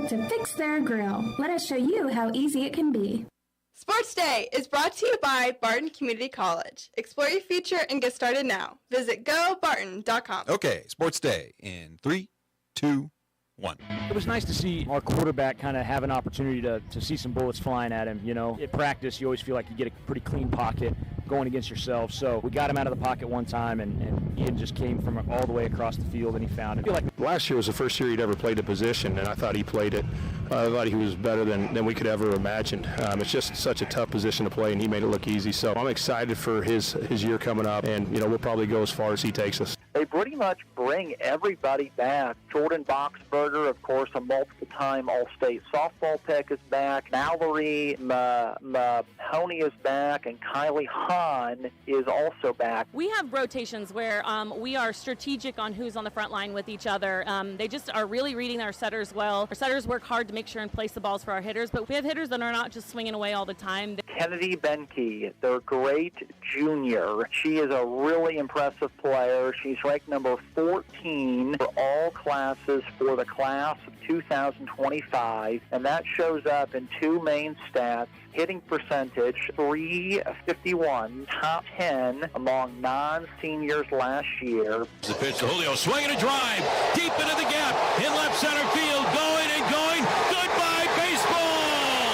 to fix their grill. Let us show you how easy it can be. Sports Day is brought to you by Barton Community College. Explore your future and get started now. Visit gobarton.com. Okay, Sports Day in 3, 2, 1. It was nice to see our quarterback kind of have an opportunity to see some bullets flying at him. You know, at practice, you always feel like you get a pretty clean pocket going against yourself. So we got him out of the pocket one time, and Ian just came from all the way across the field, and he found it. I feel like last year was the first year he'd ever played a position, and I thought he played it. I thought he was better than we could ever imagine. It's just such a tough position to play, and he made it look easy. So I'm excited for his year coming up, and we'll probably go as far as he takes us. They pretty much bring everybody back. Jordan Boxberger, of course, a multiple-time All-State softball pick, is back. Mallory Mahoney is back, and Kylie Hahn is also back. We have rotations where we are strategic on who's on the front line with each other. They just are really reading our setters well. Our setters work hard to make sure and place the balls for our hitters, but we have hitters that are not just swinging away all the time. Kennedy Benke, their great junior. She is a really impressive player. She's ranked number 14 for all classes for the class of 2025, and that shows up in two main stats. Hitting percentage, .351, top 10 among non-seniors last year. The pitch to Julio, swinging a drive, deep into the gap, in left center field, going and going, goodbye baseball,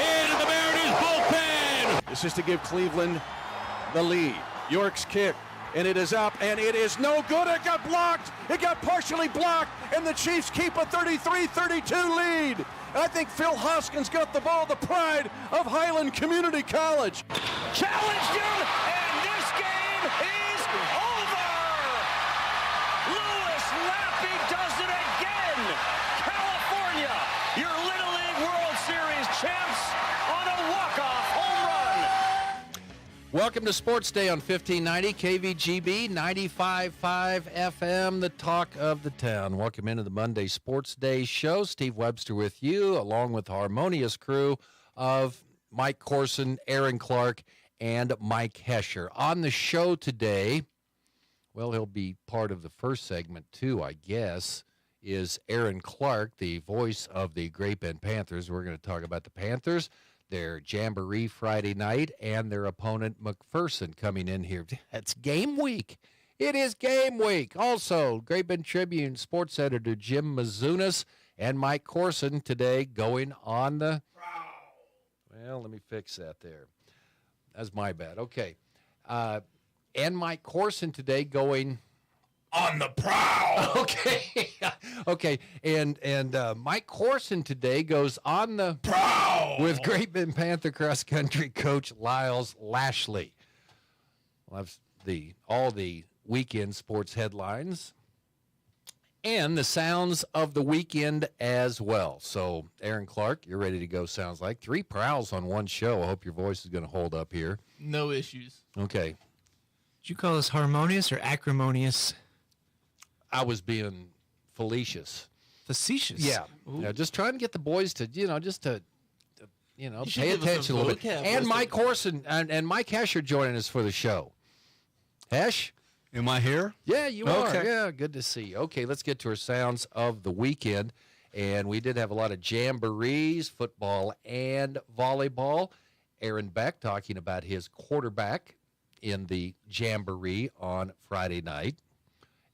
into the Mariners bullpen. This is to give Cleveland the lead. York's kick, and it is up, and it is no good. It got blocked. It got partially blocked, and the Chiefs keep a 33-32 lead. I think Phil Hoskins got the ball, the pride of Highland Community College. Challenged him, and this game is over. Louis Lappy does it again. California, your Little League World Series champs on a walk-off home run. Welcome to Sports Day on 1590 KVGB 95.5 FM, the talk of the town. Welcome into the Monday Sports Day show. Steve Webster with you, along with the harmonious crew of Mike Corson, Aaron Clark, and Mike Hesher. On the show today, well, he'll be part of the first segment too, I guess, is Aaron Clark, the voice of the Great Bend Panthers. We're going to talk about the Panthers, their Jamboree Friday night, and their opponent McPherson coming in here. It's game week. It is game week. Also, Great Bend Tribune sports editor Jim Mazunas and Mike Corson today going on the... Well, let me fix that there. That's my bad. Okay. And Mike Corson today going... On the prowl. Okay. Okay. And Mike Corson today goes on the prowl with Great Bend Panther cross country coach Lyles Lashley. We'll have all the weekend sports headlines and the sounds of the weekend as well. So, Aaron Clark, you're ready to go, sounds like. 3 prowls on one show. I hope your voice is going to hold up here. No issues. Okay. Did you call us harmonious or acrimonious? I was being facetious. Facetious? Yeah. Just trying to get the boys to, just to pay attention a little bit. And Mike Corson and Mike Hesher joining us for the show. Hesh? Am I here? Yeah, you are. Yeah, good to see you. Okay, let's get to our sounds of the weekend. And we did have a lot of jamborees, football and volleyball. Aaron Beck talking about his quarterback in the jamboree on Friday night.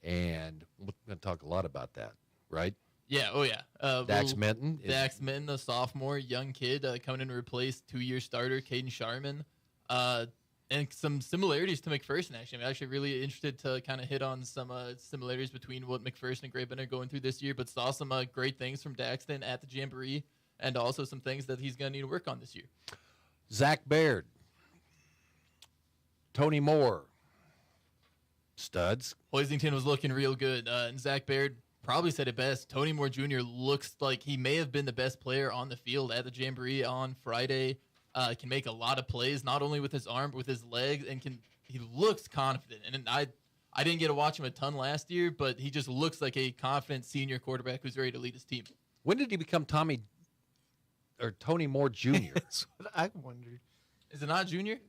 And we're going to talk a lot about that, right? Yeah, oh yeah. Dax Minton. Dax Minton, a sophomore, young kid, coming in to replace 2-year starter Caden Sharman. And some similarities to McPherson, actually. I'm actually really interested to kind of hit on some similarities between what McPherson and Great Bend are going through this year, but saw some great things from Daxton at the Jamboree, and also some things that he's going to need to work on this year. Zach Baird. Tony Moore. Studs. Hoisington was looking real good, and Zach Baird probably said it best. Tony Moore Jr. looks like he may have been the best player on the field at the Jamboree on Friday. Can make a lot of plays, not only with his arm, but with his legs, and he looks confident. And I didn't get to watch him a ton last year, but he just looks like a confident senior quarterback who's ready to lead his team. When did he become Tony Moore Jr.? That's what I wondered. Is it not junior?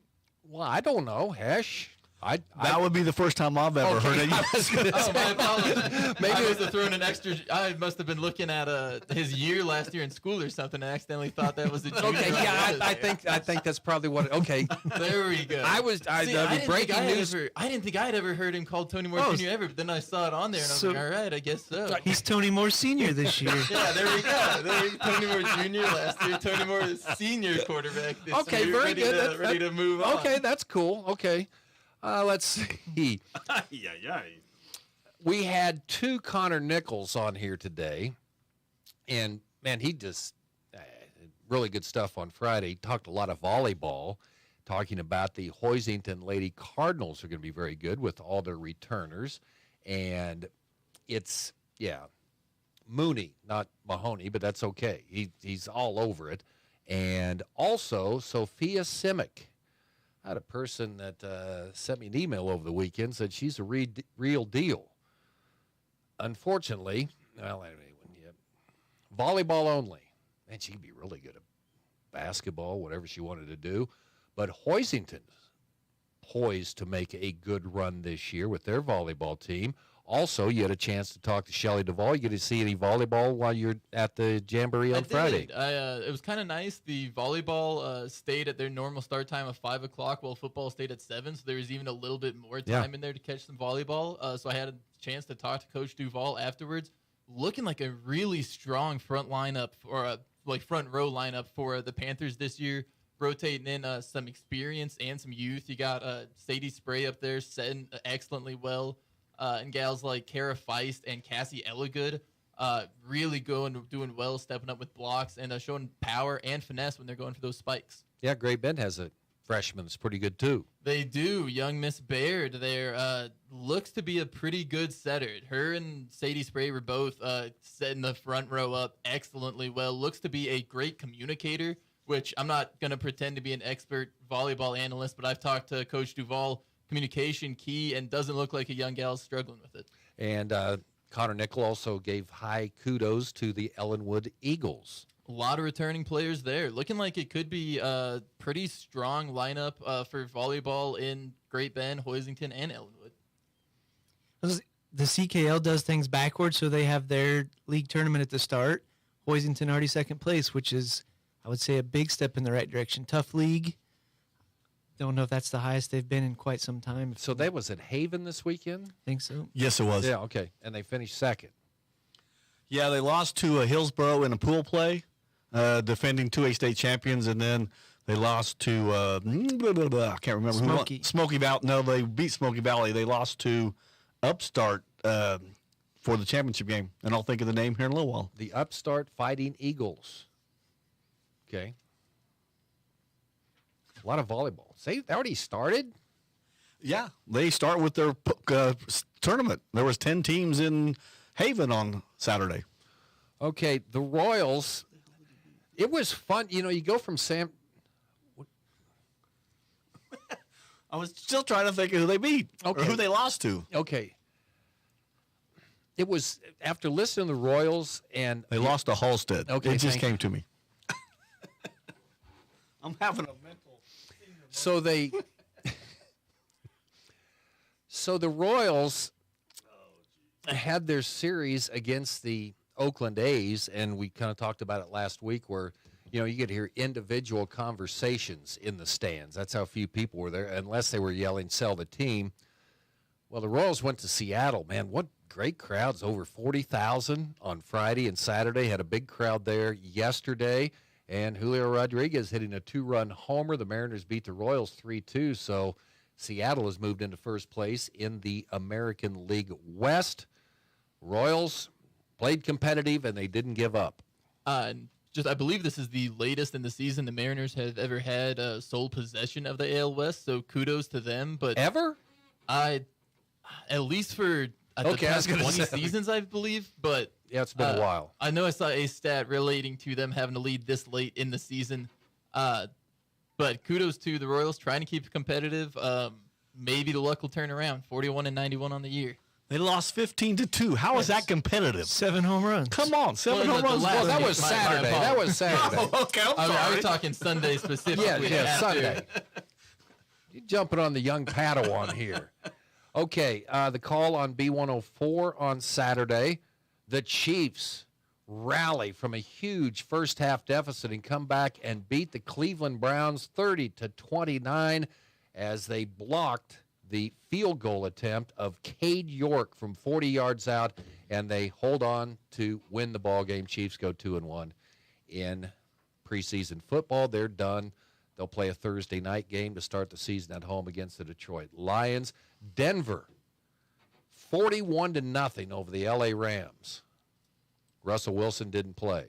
Well, I don't know. Hesh. That would be the first time I've ever heard it. Oh, my apologies. Maybe I must have thrown an extra. I must have been looking at his year last year in school or something. and accidentally thought that was a junior. Okay, yeah, I think that's probably what. Okay, there we go. I didn't think I'd ever heard him called Tony Moore Jr. ever, but then I saw it on there and I was like, all right, I guess so. He's Tony Moore Sr. this year. Yeah, there we go. Tony Moore Jr. last year. Tony Moore is senior quarterback this okay, year. very good. Ready to move on. Okay, that's cool. Okay. Let's see. We had 2 Connor Nichols on here today, and man, he just really good stuff on Friday. He talked a lot of volleyball, talking about the Hoisington Lady Cardinals are going to be very good with all their returners, and it's Mooney, not Mahoney, but that's okay. He's all over it, and also Sophia Simic. I had a person that sent me an email over the weekend, said she's a real deal. Unfortunately, volleyball only. Man, she'd be really good at basketball, whatever she wanted to do. But Hoisington's poised to make a good run this year with their volleyball team. Also, you had a chance to talk to Shelley Duvall. You get to see any volleyball while you're at the Jamboree on Friday. It was kind of nice. The volleyball stayed at their normal start time of 5 o'clock, while football stayed at 7. So there was even a little bit more time in there to catch some volleyball. So I had a chance to talk to Coach Duvall afterwards. Looking like a really strong front lineup or front row lineup for the Panthers this year. Rotating in some experience and some youth. You got Sadie Spray up there setting excellently well. And gals like Kara Feist and Cassie Elligood really doing well, stepping up with blocks and showing power and finesse when they're going for those spikes. Yeah, Great Bend has a freshman that's pretty good too. They do. Young Miss Baird there looks to be a pretty good setter. Her and Sadie Spray were both setting the front row up excellently well. Looks to be a great communicator, which I'm not going to pretend to be an expert volleyball analyst, but I've talked to Coach Duvall. Communication key, and doesn't look like a young gal is struggling with it. And Connor Nickel also gave high kudos to the Ellenwood Eagles. A lot of returning players there. Looking like it could be a pretty strong lineup for volleyball in Great Bend, Hoisington, and Ellenwood. The CKL does things backwards, so they have their league tournament at the start. Hoisington already second place, which is, I would say, a big step in the right direction. Tough league. Don't know if that's the highest they've been in quite some time. So that was at Haven this weekend? I think so. Yes, it was. Yeah, okay. And they finished second. Yeah, they lost to Hillsboro in a pool play, defending 2A state champions, and then they lost to, I can't remember Smoky. who. Smoky Valley. No, they beat Smoky Valley. They lost to Upstart for the championship game, and I'll think of the name here in a little while. The Upstart Fighting Eagles. Okay. A lot of volleyball. Say, they already started? Yeah, they start with their tournament. There was 10 teams in Haven on Saturday. Okay, the Royals, it was fun. You know, you go from I was still trying to think of who they beat or who they lost to. Okay. It was, after listening to the Royals and... They lost to Halstead. Okay, it just came to me. I'm having a mental... So the Royals had their series against the Oakland A's, and we kind of talked about it last week where, you know, you could hear individual conversations in the stands. That's how few people were there, unless they were yelling, sell the team. Well, the Royals went to Seattle. Man, what great crowds, over 40,000 on Friday and Saturday. Had a big crowd there yesterday. And Julio Rodriguez hitting a 2-run homer. The Mariners beat the Royals 3-2. So Seattle has moved into first place in the American League West. Royals played competitive, and they didn't give up. I believe this is the latest in the season the Mariners have ever had sole possession of the AL West. So kudos to them. But ever? At least for the past 20 seasons, I believe. But yeah, it's been a while. I know I saw a stat relating to them having to lead this late in the season. But kudos to the Royals trying to keep it competitive. Maybe the luck will turn around. 41-91 on the year. They lost 15-2. How is that competitive? 7 home runs. Come on, 7 home runs. Well, that was Saturday. That was Saturday. Oh, okay, I'm sorry. I was talking Sunday specifically. Yeah, Sunday. You're jumping on the young Padawan here. Okay, the call on B104 on Saturday. The Chiefs rally from a huge first-half deficit and come back and beat the Cleveland Browns 30-29 as they blocked the field goal attempt of Cade York from 40 yards out, and they hold on to win the ball game. Chiefs go 2-1 in preseason football. They're done. They'll play a Thursday night game to start the season at home against the Detroit Lions. Denver, 41-0 over the LA Rams. Russell Wilson didn't play.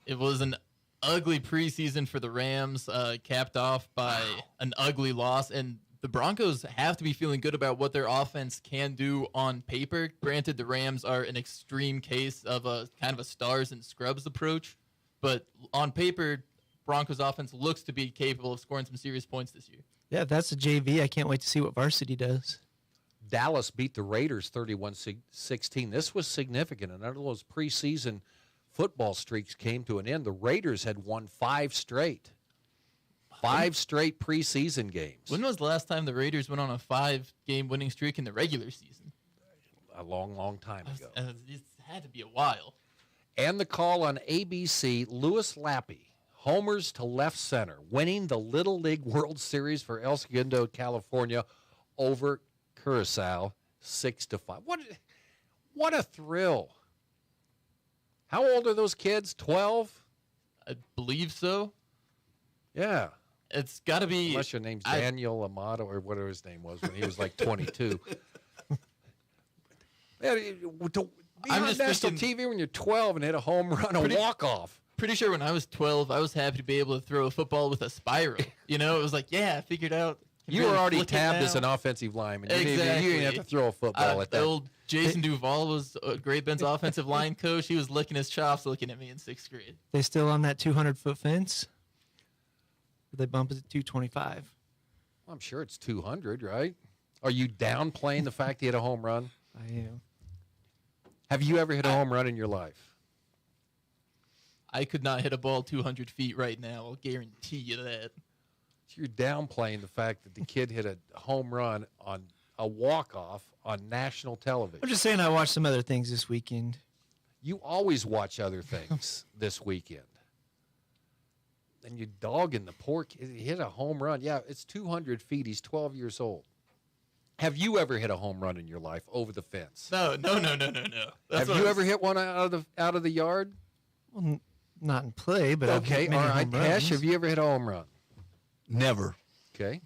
It was an ugly preseason for the Rams, capped off by an ugly loss. And the Broncos have to be feeling good about what their offense can do on paper. Granted, the Rams are an extreme case of a kind of a stars and scrubs approach. But on paper, Broncos offense looks to be capable of scoring some serious points this year. Yeah, that's a JV. I can't wait to see what varsity does. Dallas beat the Raiders 31-16. This was significant. And under those preseason football streaks came to an end. The Raiders had won 5 straight. 5 straight preseason games. When was the last time the Raiders went on a 5-game winning streak in the regular season? A long, long time ago. It had to be a while. And the call on ABC, Louis Lappy, homers to left center, winning the Little League World Series for El Segundo, California, over Curacao, 6-5. What a thrill! How old are those kids? 12? I believe so. Yeah. It's got to be. Unless your name's Daniel Amato or whatever his name was when he was like 22. I'm just national TV when you're 12 and hit a home run, a walk-off. Pretty sure when I was 12, I was happy to be able to throw a football with a spiral. You know, it was like, yeah, I figured out. You were already tabbed as an offensive lineman. Exactly. You didn't have to throw a football at that. Old Jason Duvall was Great Bend's offensive line coach. He was licking his chops looking at me in 6th grade. They still on that 200-foot fence? Or they bump it to 225? Well, I'm sure it's 200, right? Are you downplaying the fact he hit a home run? I am. Have you ever hit a home run in your life? I could not hit a ball 200 feet right now. I'll guarantee you that. You're downplaying the fact that the kid hit a home run on a walk-off on national television. I'm just saying I watched some other things this weekend. You always watch other things this weekend. And you dogging the poor kid. He hit a home run. Yeah, it's 200 feet. He's 12 years old. Have you ever hit a home run in your life over the fence? No. Have you ever hit one out of the yard? Well, not in play, but I've okay. hit many All right, home runs. Ash, have you ever hit a home run? Never. Okay.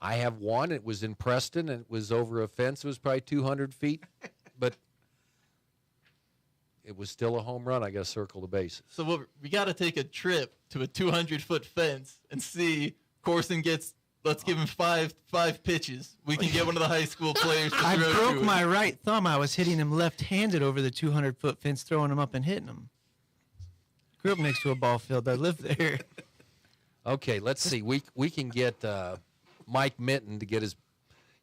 I have one. It was in Preston, and it was over a fence. It was probably 200 feet, but it was still a home run. I got to circle the bases. So we got to take a trip to a 200-foot fence and see Corson gets. Let's give him five pitches. We can get one of the high school players to throw I broke to it. my right thumb. I was hitting him left-handed over the 200-foot fence, throwing him up and hitting him. Grew up next to a ball field. I lived there. Okay, let's see. We can get Mike Minton to get his,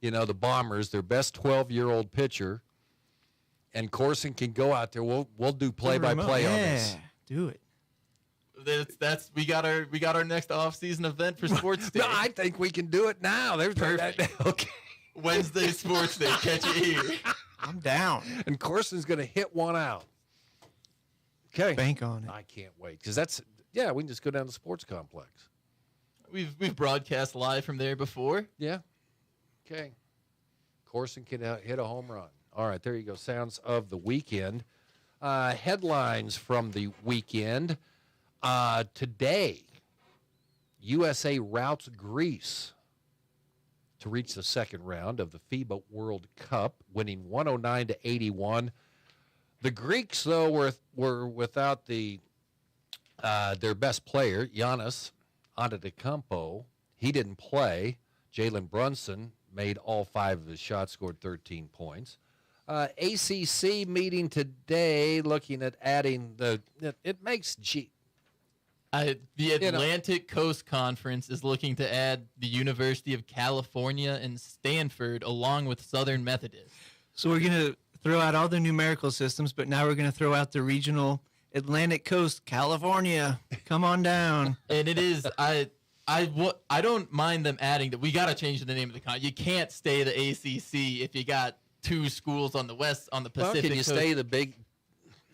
the Bombers, their best 12-year-old pitcher, and Corson can go out there. We'll do play-by-play on this. Yeah, do it. We got our next off-season event for Sports Day. No, I think we can do it now. There's Perfect. Okay. Wednesday Sports Day. Catch it here. I'm down. And Corson's going to hit one out. Okay. Bank on it. I can't wait because we can just go down to the sports complex. We've broadcast live from there before. Yeah. Okay. Corson can hit a home run. All right, there you go. Sounds of the weekend. Headlines from the weekend. Today, USA routes Greece to reach the second round of the FIBA World Cup, winning 109-81. The Greeks, though, were without their best player, Giannis Antetokounmpo. He didn't play. Jalen Brunson made all 5 of his shots, scored 13 points. ACC meeting today, looking at adding it makes the Atlantic Coast Conference is looking to add the University of California and Stanford along with Southern Methodist. So we're going to throw out all the numerical systems, but now we're going to throw out the regional Atlantic Coast, California. Come on down. And it is, I I don't mind them adding that. We got to change the name of the con. You can't stay the ACC if you got 2 schools on the West, on the Pacific. Well, can you stay the Big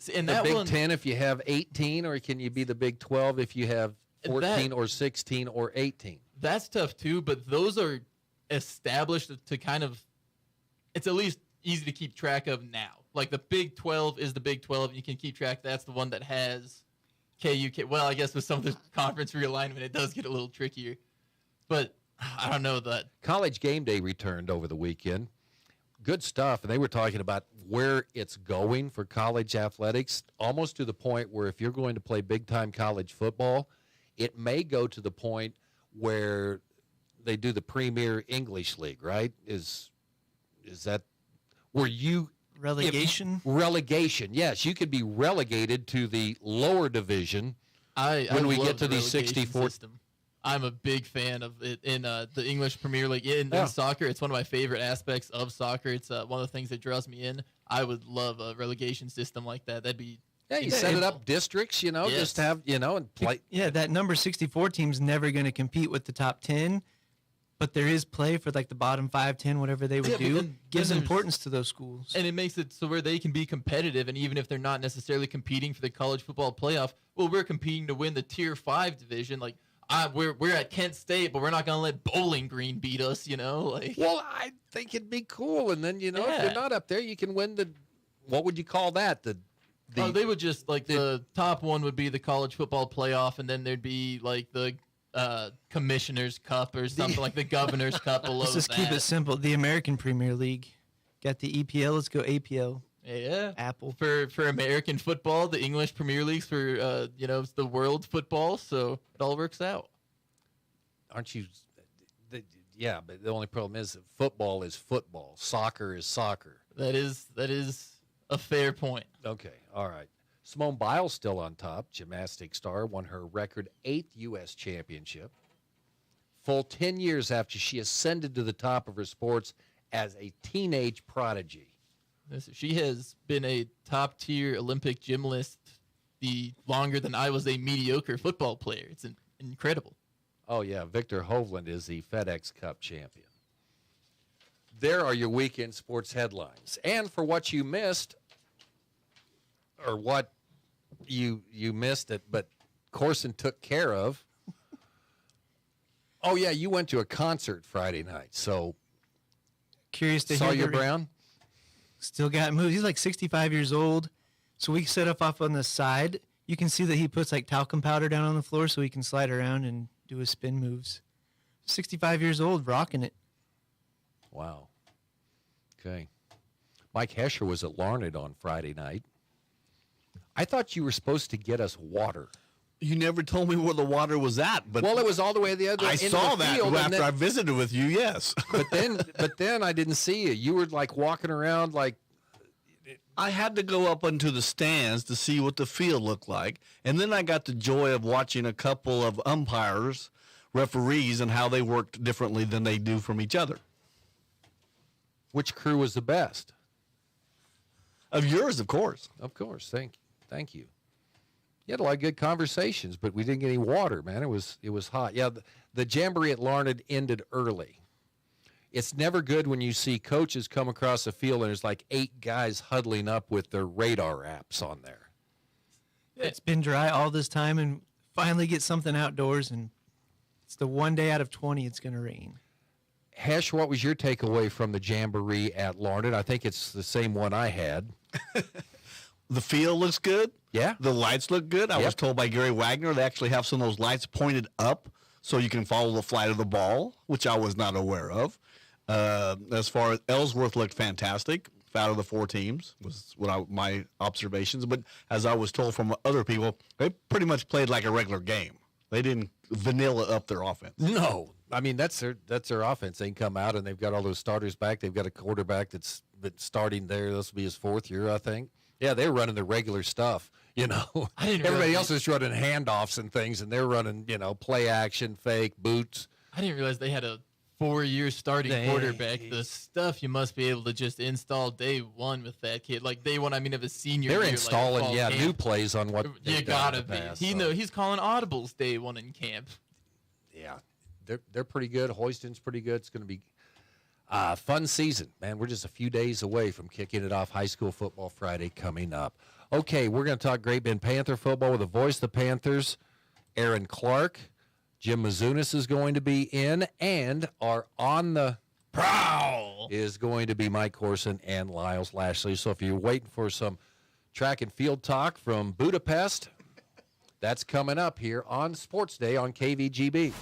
Big 10 if you have 18, or can you be the Big 12 if you have 14 or 16 or 18? That's tough too, but those are established to kind of, it's at least easy to keep track of now. Like the Big 12 is the Big 12. You can keep track. That's the one that has KUK. Well, I guess with some of the conference realignment, it does get a little trickier. But I don't know that. College Game Day returned over the weekend. Good stuff. And they were talking about where it's going for college athletics, almost to the point where if you're going to play big-time college football, it may go to the point where they do the Premier English League, right? Is that where you... Relegation? Relegation, yes. You could be relegated to the lower division when we get to the 64. System. I'm a big fan of it in the English Premier League. In soccer, it's one of my favorite aspects of soccer. It's one of the things that draws me in. I would love a relegation system like that. That'd be... Yeah, you set it up districts, Yes. just have, and play. Yeah, that number 64 team's never going to compete with the top 10, but there is play for like the bottom 5, 10, whatever they would do. Gives importance to those schools. And it makes it so where they can be competitive, and even if they're not necessarily competing for the college football playoff, well, we're competing to win the Tier 5 division. Like, we're at Kent State, but we're not going to let Bowling Green beat us, Like, well, I think it'd be cool. And then, if you're not up there, you can win the, what would you call that? They would just, the top one would be the college football playoff, and then there'd be, the Commissioner's Cup or something like the Governor's Cup below Let's just keep it simple. The American Premier League. Got the EPL. Let's go APL. Yeah. Apple. For American football, the English Premier League's for, it's the world football, so it all works out. Aren't you? Yeah, but the only problem is that football is football. Soccer is soccer. That is a fair point. Okay, all right. Simone Biles still on top. Gymnastics star won her record 8th U.S. championship. Full 10 years after she ascended to the top of her sports as a teenage prodigy. She has been a top-tier Olympic gymnast the longer than I was a mediocre football player. It's incredible. Oh, yeah. Victor Hovland is the FedEx Cup champion. There are your weekend sports headlines. And for what you missed, or what you missed it, but Corson took care of. Oh, yeah, you went to a concert Friday night, so curious to hear Sawyer Brown? Still got moves. He's like 65 years old, so we set up off on the side. You can see that he puts like talcum powder down on the floor so he can slide around and do his spin moves. 65 years old, rocking it. Wow. Okay. Mike Hesher was at Larned on Friday night. I thought you were supposed to get us water. You never told me where the water was at, but well, it was all the way the other. I end saw of the that field, after I visited with you. Yes, but then I didn't see you. You were like walking around like. I had to go up into the stands to see what the field looked like, and then I got the joy of watching a couple of umpires, referees, and how they worked differently than they do from each other. Which crew was the best? Of yours, of course. Of course. Thank you. You had a lot of good conversations, but we didn't get any water, man. It was hot. Yeah, the Jamboree at Larned ended early. It's never good when you see coaches come across the field and there's like 8 guys huddling up with their radar apps on there. It's been dry all this time, and finally get something outdoors, and it's the one day out of 20 it's going to rain. Hesh, what was your takeaway from the Jamboree at Larned? I think it's the same one I had. The field looks good. Yeah. The lights look good. I was told by Gary Wagner they actually have some of those lights pointed up so you can follow the flight of the ball, which I was not aware of. As far as Ellsworth looked fantastic. Out of the 4 teams was my observations. But as I was told from other people, they pretty much played like a regular game. They didn't vanilla up their offense. No. I mean, that's their offense. They can come out, and they've got all those starters back. They've got a quarterback that's been starting there. This will be his 4th year, I think. Yeah, they're running the regular stuff, Everybody else is running handoffs and things, and they're running, play action, fake, boots. I didn't realize they had a 4-year starting quarterback. The stuff you must be able to just install day one with that kid. Like day one, of a senior They're year, installing, like new plays on what you gotta be. He's calling audibles day one in camp. Yeah, they're pretty good. Hoiston's pretty good. It's going to be a fun season, man. We're just a few days away from kicking it off. High school football Friday coming up. Okay, we're going to talk Great Bend Panther football with the voice of the Panthers, Aaron Clark. Jim Mazunas is going to be in, and our on the prowl is going to be Mike Corson and Lyles Lashley. So if you're waiting for some track and field talk from Budapest, that's coming up here on Sports Day on KVGB.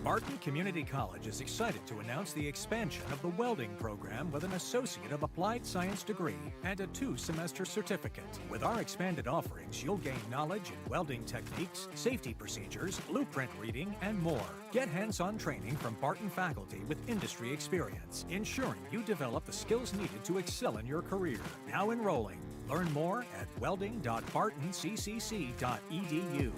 Barton Community College is excited to announce the expansion of the welding program with an Associate of Applied Science degree and a 2-semester certificate. With our expanded offerings, you'll gain knowledge in welding techniques, safety procedures, blueprint reading, and more. Get hands-on training from Barton faculty with industry experience, ensuring you develop the skills needed to excel in your career. Now enrolling. Learn more at welding.bartoncccc.edu.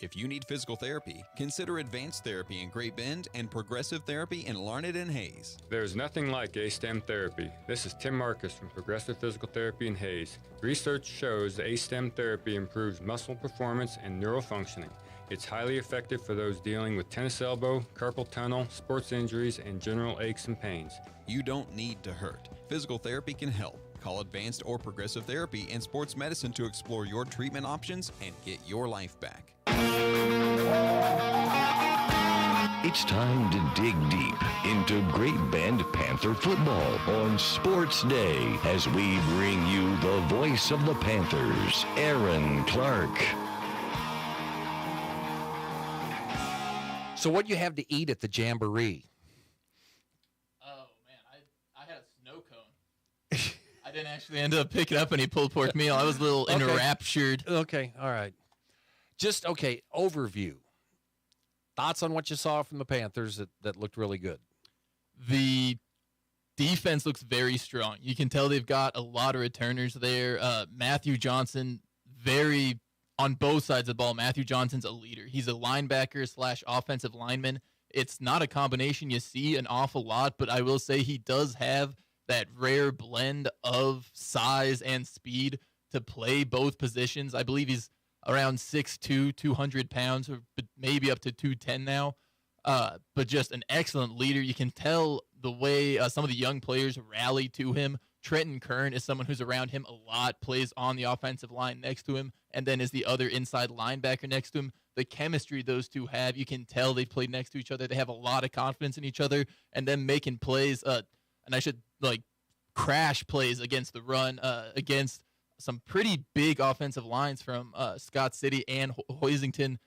If you need physical therapy, consider Advanced Therapy in Great Bend and Progressive Therapy in Larned and Hayes. There's nothing like A-STEM therapy. This is Tim Marcus from Progressive Physical Therapy in Hayes. Research shows that A-STEM therapy improves muscle performance and neural functioning. It's highly effective for those dealing with tennis elbow, carpal tunnel, sports injuries, and general aches and pains. You don't need to hurt. Physical therapy can help. Call Advanced or Progressive Therapy and Sports Medicine to explore your treatment options and get your life back. It's time to dig deep into Great Bend Panther football on Sports Day as we bring you the voice of the Panthers, Aaron Clark. So what do you have to eat at the Jamboree? Oh, man, I had a snow cone. I didn't actually end up picking up any pulled pork meal. I was a little enraptured. Okay, all right. Just, okay, overview. Thoughts on what you saw from the Panthers that looked really good? The defense looks very strong. You can tell they've got a lot of returners there. Matthew Johnson, very on both sides of the ball. Matthew Johnson's a leader. He's a linebacker / offensive lineman. It's not a combination you see an awful lot, but I will say he does have that rare blend of size and speed to play both positions. I believe he's around 6'2", 200 pounds, or maybe up to 210 now. But just an excellent leader. You can tell the way some of the young players rally to him. Trenton Kern is someone who's around him a lot, plays on the offensive line next to him, and then is the other inside linebacker next to him. The chemistry those two have, you can tell they've played next to each other. They have a lot of confidence in each other, and then making plays. And I should crash plays against the run, against some pretty big offensive lines from Scott City and Hoisington.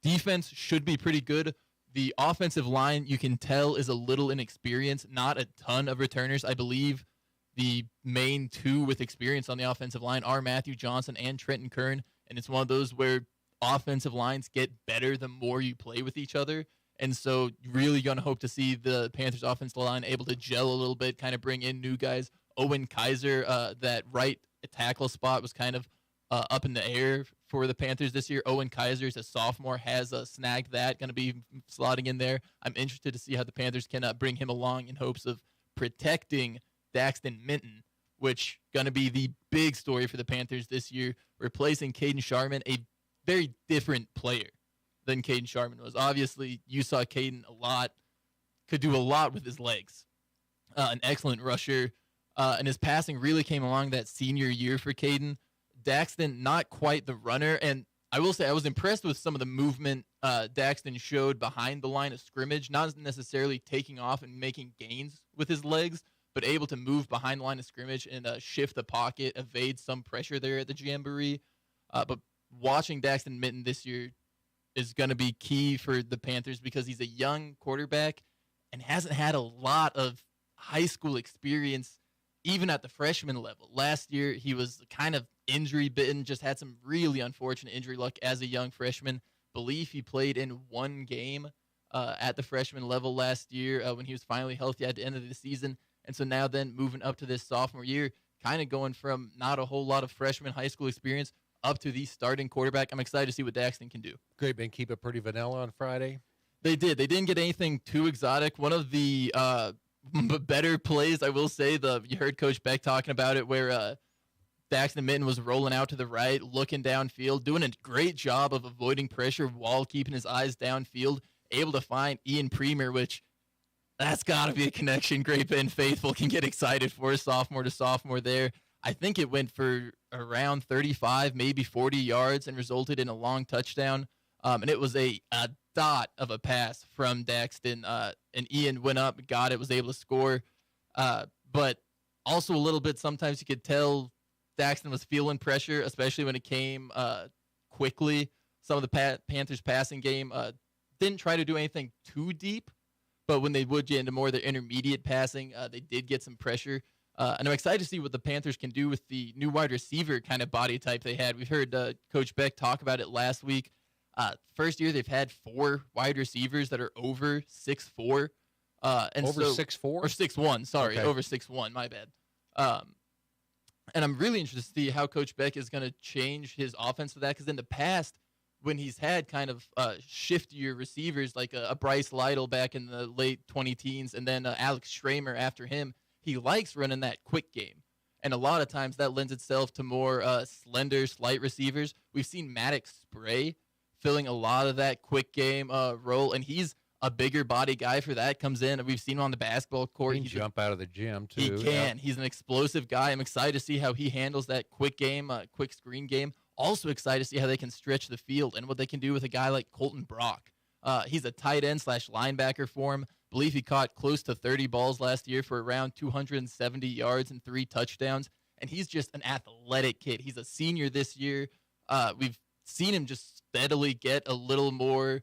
Defense should be pretty good. The offensive line, you can tell, is a little inexperienced. Not a ton of returners. I believe the main two with experience on the offensive line are Matthew Johnson and Trenton Kern, and it's one of those where offensive lines get better the more you play with each other. And so really going to hope to see the Panthers offensive line able to gel a little bit, kind of bring in new guys. Owen Kaiser, that right tackle spot was kind of up in the air for the Panthers this year. Owen Kaiser is a sophomore, has snagged that, going to be slotting in there. I'm interested to see how the Panthers can bring him along in hopes of protecting Daxton Minton, which going to be the big story for the Panthers this year, replacing Caden Sharman, a very different player than Caden Sharman was. Obviously, you saw Caden a lot, could do a lot with his legs. An excellent rusher, and his passing really came along that senior year for Caden. Daxton, not quite the runner, and I will say I was impressed with some of the movement Daxton showed behind the line of scrimmage, not necessarily taking off and making gains with his legs, but able to move behind the line of scrimmage and shift the pocket, evade some pressure there at the Jamboree. But watching Daxton Minton this year is going to be key for the Panthers because he's a young quarterback and hasn't had a lot of high school experience, even at the freshman level. Last year, he was kind of injury bitten, just had some really unfortunate injury luck as a young freshman. Believe he played in one game at the freshman level last year when he was finally healthy at the end of the season. And so now then moving up to this sophomore year, kind of going from not a whole lot of freshman high school experience up to the starting quarterback. I'm excited to see what Daxton can do. Great Ben, keep it pretty vanilla on Friday. They did. They didn't get anything too exotic. One of the better plays, I will say, you heard Coach Beck talking about it, where Daxton Mitten was rolling out to the right, looking downfield, doing a great job of avoiding pressure while keeping his eyes downfield, able to find Ian Premier, which that's got to be a connection Great Bend faithful can get excited for, sophomore to sophomore there. I think it went for around 35, maybe 40 yards and resulted in a long touchdown. And it was a dot of a pass from Daxton. And Ian went up, got it, was able to score. But also a little bit, sometimes you could tell Daxton was feeling pressure, especially when it came quickly. Some of the Panthers passing game didn't try to do anything too deep, but when they would get into more of their intermediate passing, they did get some pressure. And I'm excited to see what the Panthers can do with the new wide receiver kind of body type they had. We've heard Coach Beck talk about it last week. First year, they've had 4 wide receivers that are over 6'4". And over 6'4"? Or 6'1", sorry. Okay. Over 6'1", my bad. And I'm really interested to see how Coach Beck is going to change his offense with that, because in the past, when he's had kind of shiftier receivers like a Bryce Lytle back in the late 20-teens and then Alex Schramer after him, he likes running that quick game. And a lot of times that lends itself to more slender, slight receivers. We've seen Maddox Spray filling a lot of that quick game role, and he's a bigger body guy for that. Comes in, and we've seen him on the basketball court. He can jump out of the gym, too. He can. Yeah. He's an explosive guy. I'm excited to see how he handles that quick game, quick screen game. Also excited to see how they can stretch the field and what they can do with a guy like Colton Brock. He's a tight end / linebacker for him. I believe he caught close to 30 balls last year for around 270 yards and 3 touchdowns. And he's just an athletic kid. He's a senior this year. We've seen him just steadily get a little more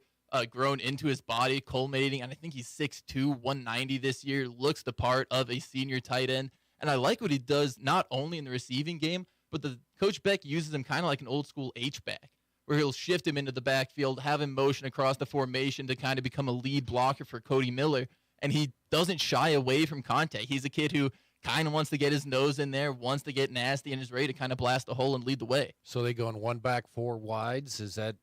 grown into his body, culminating, and I think he's 6'2", 190 this year, looks the part of a senior tight end. And I like what he does not only in the receiving game, but the Coach Beck uses him kind of like an old school H-back, where he'll shift him into the backfield, have him motion across the formation to kind of become a lead blocker for Cody Miller. And he doesn't shy away from contact. He's a kid who kind of wants to get his nose in there, wants to get nasty, and is ready to kind of blast a hole and lead the way. So they going 1 back, 4 wides? Is that?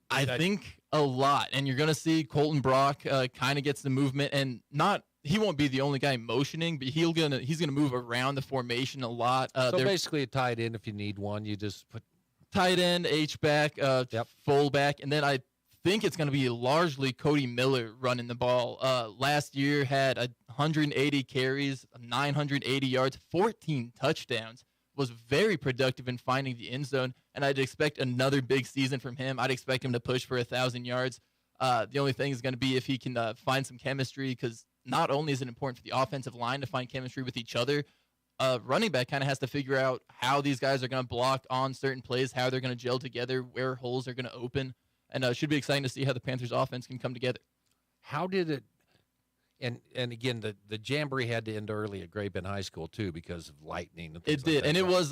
I think a lot. And you're going to see Colton Brock kind of gets the movement, and he won't be the only guy motioning, but he's gonna move around the formation a lot. So basically a tight end, if you need one, you just put tight end, H-back, fullback, and then I think it's going to be largely Cody Miller running the ball. Last year had 180 carries, 980 yards, 14 touchdowns, was very productive in finding the end zone, and I'd expect another big season from him. I'd expect him to push for 1,000 yards. The only thing is going to be if he can find some chemistry, because not only is it important for the offensive line to find chemistry with each other, running back kind of has to figure out how these guys are going to block on certain plays, how they're going to gel together, where holes are going to open. And it should be exciting to see how the Panthers offense can come together. How did it, and again, the Jamboree had to end early at Great Bend High School, too, because of lightning. And it did, and it was,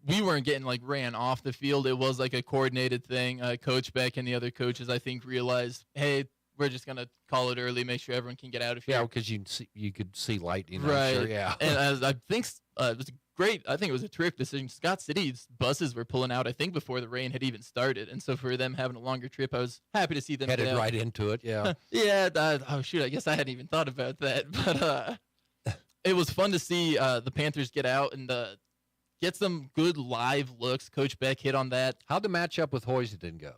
we weren't getting, ran off the field. It was like a coordinated thing. Coach Beck and the other coaches, I think, realized, hey, we're just going to call it early, make sure everyone can get out of here. Yeah, because you could see lightning. Right. I'm sure, yeah. And I think it was great. I think it was a terrific decision. Scott City's buses were pulling out, I think, before the rain had even started. And so for them having a longer trip, I was happy to see them headed get out. right into it, yeah. Yeah. Oh, shoot. I guess I hadn't even thought about that. But it was fun to see the Panthers get out and get some good live looks. Coach Beck hit on that. How'd the matchup with Hoisington go?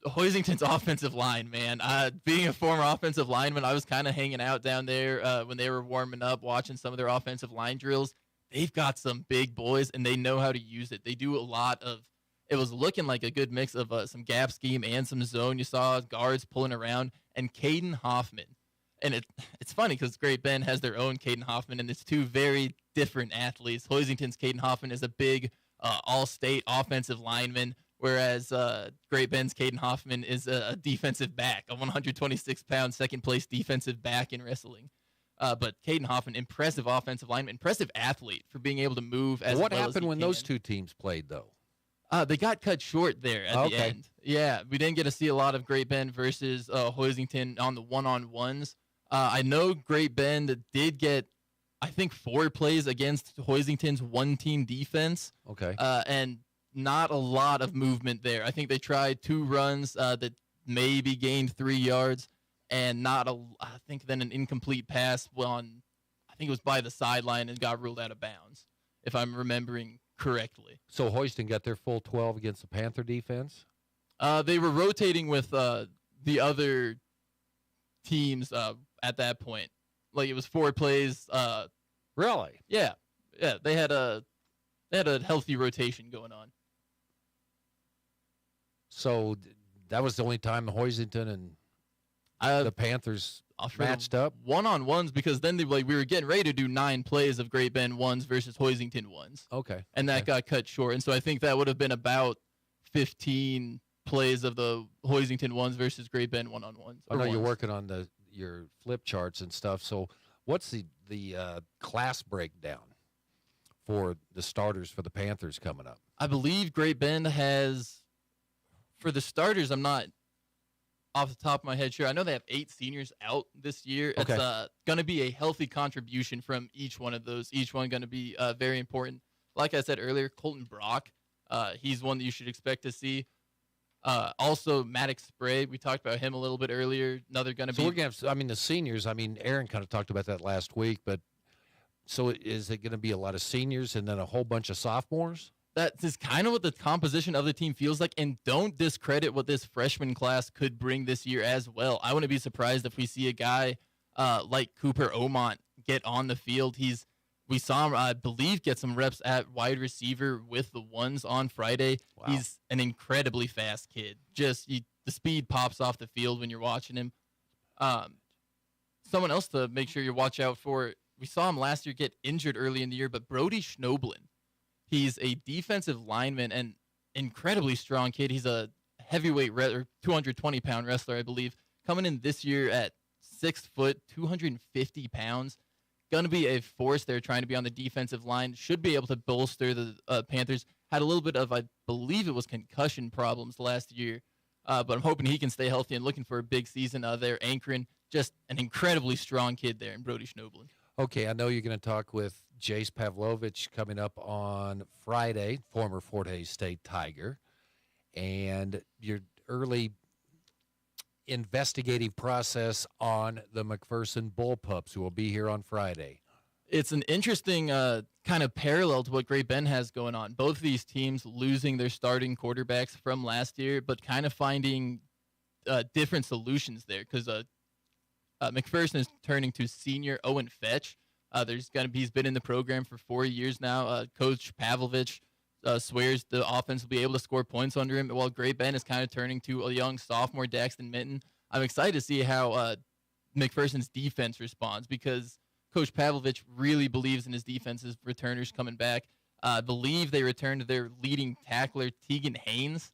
Hoisington's offensive line, man. Being a former offensive lineman, I was kind of hanging out down there when they were warming up, watching some of their offensive line drills. They've got some big boys, and they know how to use it. They do a lot of – it was looking like a good mix of some gap scheme and some zone. You saw guards pulling around, and Caden Hoffman. And it's funny because Great Bend has their own Caden Hoffman, and it's 2 very different athletes. Hoisington's Caden Hoffman is a big all-state offensive lineman, whereas Great Bend's Caden Hoffman is a defensive back, a 126-pound second-place defensive back in wrestling. But Caden Hoffman, impressive offensive lineman, impressive athlete for being able to move as What well as happened he when can. those 2 teams played, though? They got cut short there at the end. Yeah, we didn't get to see a lot of Great Bend versus Hoisington on the one-on-ones. I know Great Bend did get, I think, 4 plays against Hoisington's one-team defense. Okay. And not a lot of movement there. I think they tried 2 runs that maybe gained 3 yards, and I think then an incomplete pass I think it was by the sideline and got ruled out of bounds, if I'm remembering correctly. So Houston got their full 12 against the Panther defense? They were rotating with the other teams at that point. Like, it was 4 plays. Really? Yeah. They had a healthy rotation going on. So that was the only time the Hoisington and the Panthers matched up? One-on-ones, because then we were getting ready to do 9 plays of Great Bend ones versus Hoisington ones. Okay. And that got cut short. And so I think that would have been about 15 plays of the Hoisington ones versus Great Bend one-on-ones. I know you're working on your flip charts and stuff. So what's the class breakdown for the starters for the Panthers coming up? I believe Great Bend has, for the starters, I'm not off the top of my head sure. I know they have 8 seniors out this year. Okay. It's going to be a healthy contribution from each one of those. Each one going to be very important. Like I said earlier, Colton Brock, he's one that you should expect to see. Also, Maddox Spray, we talked about him a little bit earlier. Another going to be. So we're going to have, the seniors, Aaron kind of talked about that last week, but so is it going to be a lot of seniors and then a whole bunch of sophomores? That is kind of what the composition of the team feels like, and don't discredit what this freshman class could bring this year as well. I wouldn't be surprised if we see a guy like Cooper Omont get on the field. We saw him, I believe, get some reps at wide receiver with the ones on Friday. Wow. He's an incredibly fast kid. The speed pops off the field when you're watching him. Someone else to make sure you watch out for, we saw him last year get injured early in the year, but Brody Schnoblin. He's a defensive lineman and incredibly strong kid. He's a heavyweight or 220-pound wrestler, I believe. Coming in this year at 6 foot, 250 pounds. Going to be a force there trying to be on the defensive line. Should be able to bolster the Panthers. Had a little bit of, I believe it was concussion problems last year. But I'm hoping he can stay healthy and looking for a big season there. Anchoring, just an incredibly strong kid there in Brody Schnoblin. Okay, I know you're going to talk with Jace Pavlovich coming up on Friday, former Fort Hays State Tiger, and your early investigative process on the McPherson Bullpups, who will be here on Friday. It's an interesting kind of parallel to what Great Bend has going on. Both of these teams losing their starting quarterbacks from last year, but kind of finding different solutions there, because McPherson is turning to senior Owen Fetch. He's been in the program for 4 years now. Coach Pavlovich swears the offense will be able to score points under him, while Great Bend is kind of turning to a young sophomore, Daxton Minton. I'm excited to see how McPherson's defense responds, because Coach Pavlovich really believes in his defense's returners coming back. I believe they returned their leading tackler, Tegan Haynes.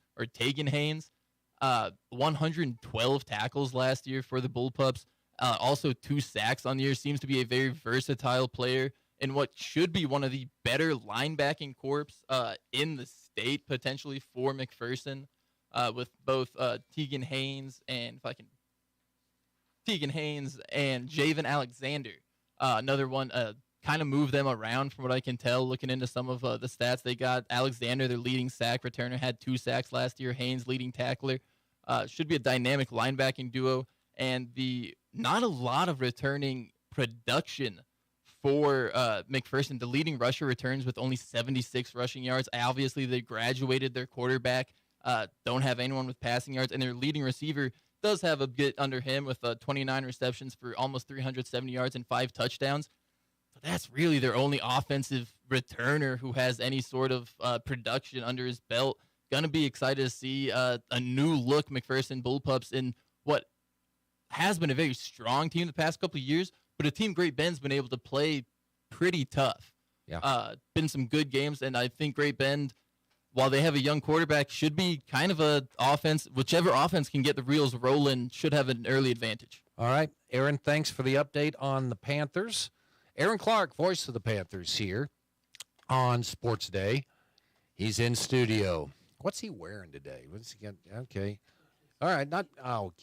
112 tackles last year for the Bullpups. Also 2 sacks on the year. Seems to be a very versatile player in what should be one of the better linebacking corps in the state, potentially, for McPherson, with both Tegan Haynes and Javen Alexander. Another one, kind of move them around from what I can tell, looking into some of the stats they got. Alexander, their leading sack returner, had 2 sacks last year. Haynes, leading tackler. Should be a dynamic linebacking duo. And not a lot of returning production for McPherson. The leading rusher returns with only 76 rushing yards. Obviously, they graduated their quarterback. Don't have anyone with passing yards. And their leading receiver does have a bit under him with 29 receptions for almost 370 yards and 5 touchdowns. So that's really their only offensive returner who has any sort of production under his belt. Going to be excited to see a new look McPherson Bullpups in what has been a very strong team the past couple of years, but a team Great Bend's been able to play pretty tough. Yeah. Been some good games, and I think Great Bend, while they have a young quarterback, should be kind of a offense. Whichever offense can get the reels rolling should have an early advantage. All right, Aaron, thanks for the update on the Panthers. Aaron Clark, voice of the Panthers, here on Sports Day. He's in studio. What's he wearing today? What's he got? Okay. All right,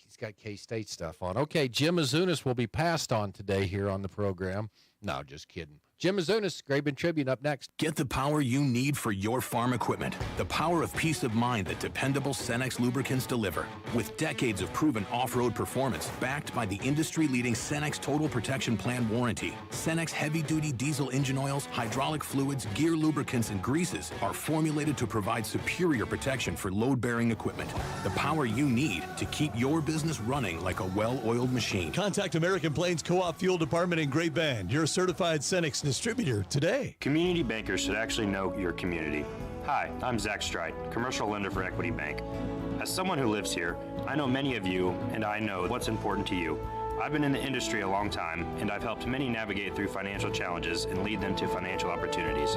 he's got K-State stuff on. Okay, Jim Azunas will be passed on today here on the program. No, just kidding. Jim Azunas, Great Bend Tribune, up next. Get the power you need for your farm equipment. The power of peace of mind that dependable Cenex lubricants deliver. With decades of proven off-road performance, backed by the industry-leading Cenex Total Protection Plan warranty. Cenex heavy-duty diesel engine oils, hydraulic fluids, gear lubricants, and greases are formulated to provide superior protection for load-bearing equipment. The power you need to keep your business running like a well-oiled machine. Contact American Plains Co-op Fuel Department in Great Bend, your certified Cenex distributor today. Community bankers should actually know your community. Hi, I'm Zach Strite, commercial lender for Equity Bank. As someone who lives here, I know many of you, and I know what's important to you. I've been in the industry a long time, and I've helped many navigate through financial challenges and lead them to financial opportunities.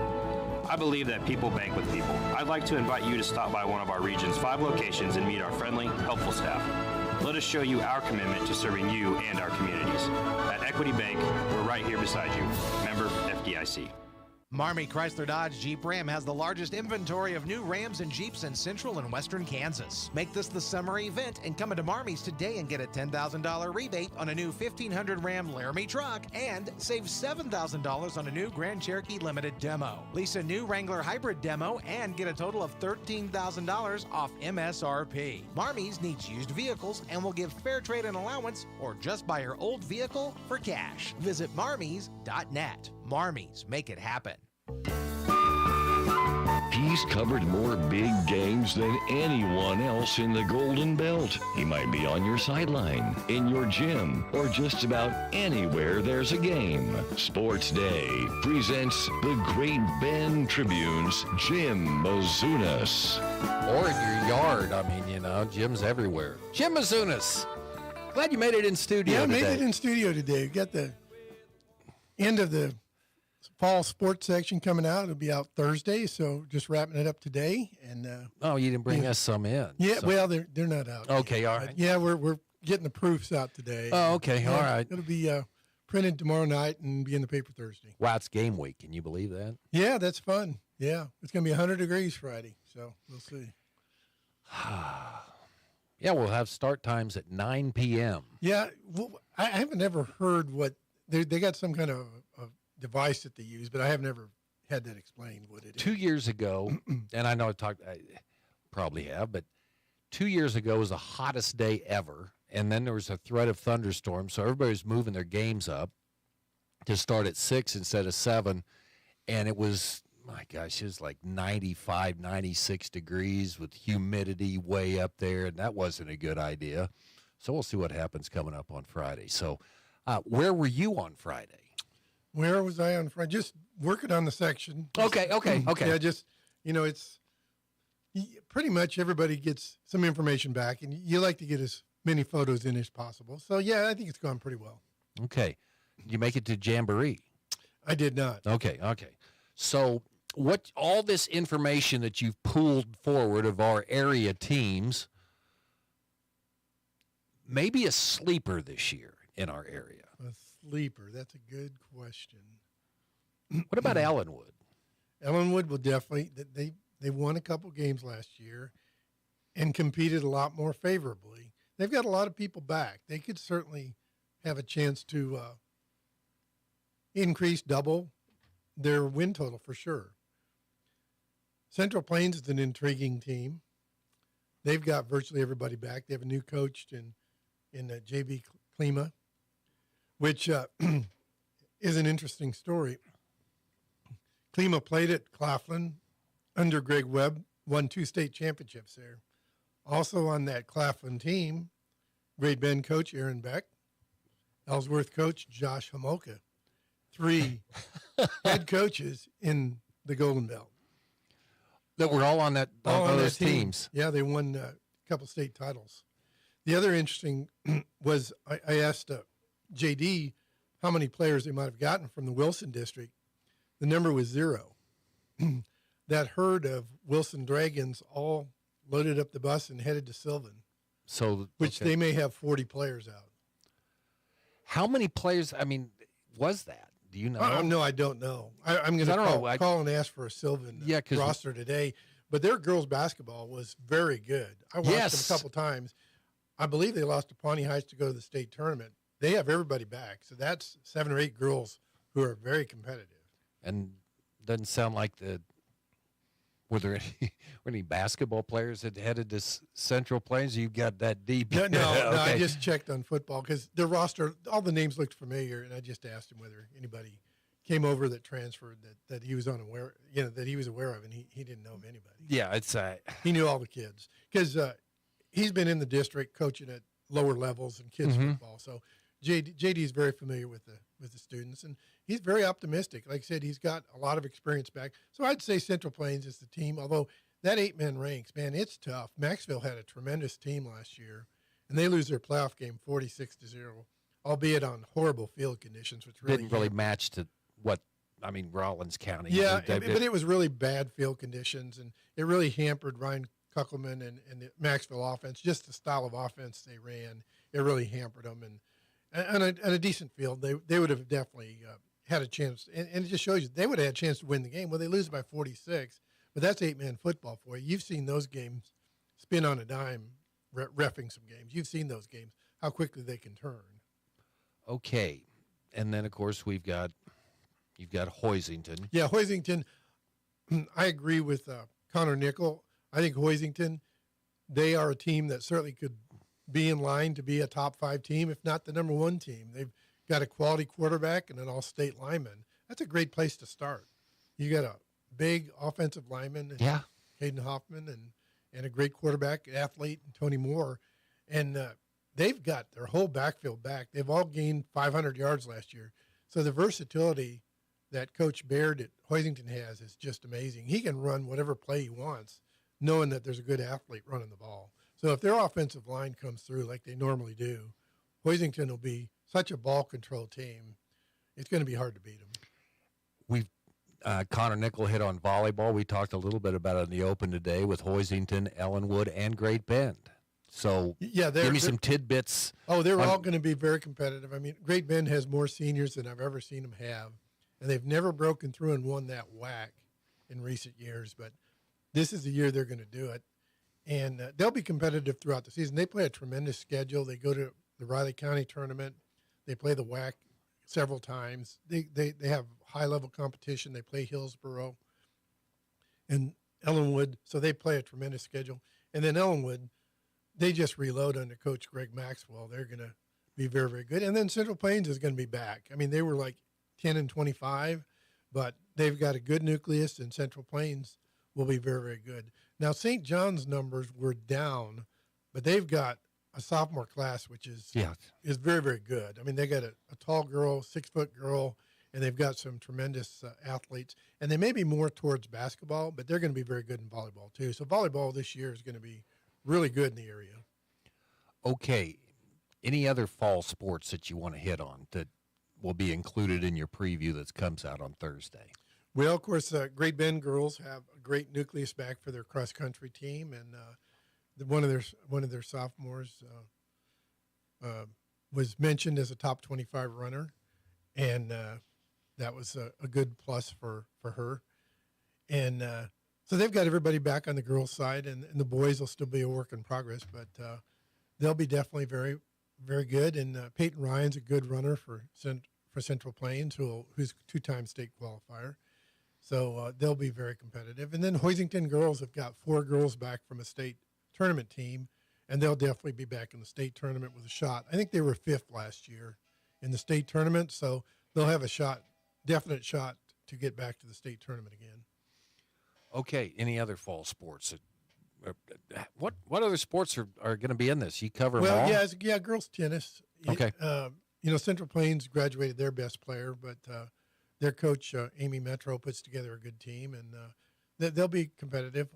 I believe that people bank with people. I'd like to invite you to stop by one of our region's 5 locations and meet our friendly, helpful staff. Let us show you our commitment to serving you and our communities. At Equity Bank, we're right here beside you. Member FDIC. Marmy Chrysler Dodge Jeep Ram has the largest inventory of new Rams and Jeeps in central and western Kansas. Make this the summer event and come into Marmy's today and get a $10,000 rebate on a new 1500 Ram Laramie truck and save $7,000 on a new Grand Cherokee Limited demo. Lease a new Wrangler Hybrid demo and get a total of $13,000 off MSRP. Marmy's needs used vehicles and will give fair trade and allowance or just buy your old vehicle for cash. Visit marmys.net. Marmy's, make it happen. He's covered more big games than anyone else in the Golden Belt. He might be on your sideline, in your gym, or just about anywhere there's a game. Sports Day presents the Great Bend Tribune's Jim Azunas. Or in your yard. I mean, you know, Jim's everywhere. Jim Azunas. Glad you made it in studio today. today. Yeah, I made it in studio today. We got the end of the fall sports section coming out. It'll be out Thursday, so just wrapping it up today. And oh, you didn't bring us some in. Yeah, so. Well, they're not out. Okay, all right. Yeah, we're getting the proofs out today. Oh, okay, all right. It'll be printed tomorrow night and be in the paper Thursday. Wow, it's game week. Can you believe that? Yeah, that's fun. Yeah, it's going to be 100 degrees Friday, so we'll see. Yeah, we'll have start times at 9 p.m. Yeah, well, I haven't ever heard what they got some kind of device that they use, but I have never had that explained what it is. 2 years ago, and I know I probably have, but 2 years ago was the hottest day ever, and then there was a threat of thunderstorm, so everybody was moving their games up to start at 6 instead of 7, and it was, my gosh, it was like 95, 96 degrees with humidity way up there, and that wasn't a good idea. So we'll see what happens coming up on Friday. So where were you on Friday? Where was I on Friday? Just working on the section. Okay. Yeah, just, you know, it's pretty much everybody gets some information back, and you like to get as many photos in as possible. So, yeah, I think it's gone pretty well. Okay. Did you make it to Jamboree? I did not. Okay. So what all this information that you've pulled forward of our area teams, maybe a sleeper this year in our area. A sleeper. That's a good question. What about Ellenwood? Ellenwood will definitely. They won a couple games last year and competed a lot more favorably. They've got a lot of people back. They could certainly have a chance to double their win total for sure. Central Plains is an intriguing team. They've got virtually everybody back. They have a new coach in J.B. Klima, which is an interesting story. Klima played at Claflin under Greg Webb, won 2 state championships there. Also on that Claflin team, Great Bend coach Aaron Beck, Ellsworth coach Josh Homolka, 3 head coaches in the Golden Belt. That were all on those teams. Yeah, they won a couple state titles. The other interesting was I asked JD how many players they might have gotten from the Wilson district. The number was 0. That herd of Wilson Dragons all loaded up the bus and headed to Sylvan. Which they may have 40 players out. How many players, was that? Do you know? No, I don't know. I'm going to call and ask for a Sylvan roster today. But their girls basketball was very good. I watched them a couple times. I believe they lost to Pawnee Heights to go to the state tournament. They have everybody back. So that's 7 or 8 girls who are very competitive. And doesn't sound like were there any basketball players that headed to Central Plains? You've got that deep. No, Okay. I just checked on football because the roster, all the names looked familiar, and I just asked him whether anybody came over that transferred that he was unaware, that he was aware of, and he didn't know of anybody. Yeah, it's he knew all the kids because he's been in the district coaching at lower levels and kids football. So JD is very familiar with the students, and he's very optimistic. Like I said, he's got a lot of experience back. So I'd say Central Plains is the team, although that 8-man ranks, man, it's tough. Maxville had a tremendous team last year, and they lose their playoff game 46-0, albeit on horrible field conditions, which really didn't really match to Rollins County. Yeah, but it was really bad field conditions, and it really hampered Ryan Kuckelman and the Maxville offense. Just the style of offense they ran, it really hampered them. And on a decent field, they would have definitely had a chance. And it just shows you they would have had a chance to win the game. Well, they lose by 46, but that's 8-man football for you. You've seen those games spin on a dime, reffing some games. You've seen those games, how quickly they can turn. Okay, and then of course you've got Hoisington. Yeah, Hoisington. I agree with Connor Nickel. I think Hoisington, they are a team that certainly could be in line to be a top 5 team, if not the number 1 team. They've got a quality quarterback and an all-state lineman. That's a great place to start. You got a big offensive lineman, Caden Hoffman, and a great quarterback athlete, Tony Moore, and they've got their whole backfield back. They've all gained 500 yards last year. So the versatility that Coach Baird at Hoisington has is just amazing. He can run whatever play he wants, knowing that there's a good athlete running the ball. So if their offensive line comes through like they normally do, Hoisington will be such a ball control team. It's going to be hard to beat them. We've Connor Nickel hit on volleyball. We talked a little bit about it in the open today with Hoisington, Ellenwood, and Great Bend. So give me some tidbits. Oh, they're all going to be very competitive. I mean, Great Bend has more seniors than I've ever seen them have, and they've never broken through and won that WAC in recent years. But this is the year they're going to do it, and they'll be competitive throughout the season. They play a tremendous schedule. They go to the Riley County tournament. They play the WAC several times. They have high-level competition. They play Hillsboro and Ellenwood, so they play a tremendous schedule. And then Ellenwood, they just reload under Coach Greg Maxwell. They're going to be very, very good. And then Central Plains is going to be back. I mean, they were like 10-25, but they've got a good nucleus, and Central Plains will be very, very good. Now, St. John's numbers were down, but they've got a sophomore class, which is very, very good. I mean, they got a tall girl, 6-foot girl, and they've got some tremendous athletes. And they may be more towards basketball, but they're going to be very good in volleyball, too. So volleyball this year is going to be really good in the area. Okay. Any other fall sports that you want to hit on that will be included in your preview that comes out on Thursday? Well, of course, Great Bend girls have a great nucleus back for their cross-country team, and one of their sophomores was mentioned as a top 25 runner, and that was a good plus for her. And so they've got everybody back on the girls' side, and the boys will still be a work in progress, but they'll be definitely very, very good. And Peyton Ryan's a good runner for Central Plains, who's a 2-time state qualifier. So they'll be very competitive. And then Hoisington girls have got 4 girls back from a state tournament team, and they'll definitely be back in the state tournament with a shot. I think they were 5th last year in the state tournament, so they'll have a definite shot to get back to the state tournament again. Okay. Any other fall sports? What other sports are going to be in this? You cover them all? Yeah, girls tennis. Okay. Central Plains graduated their best player, but their coach, Amy Metro, puts together a good team, and they'll be competitive.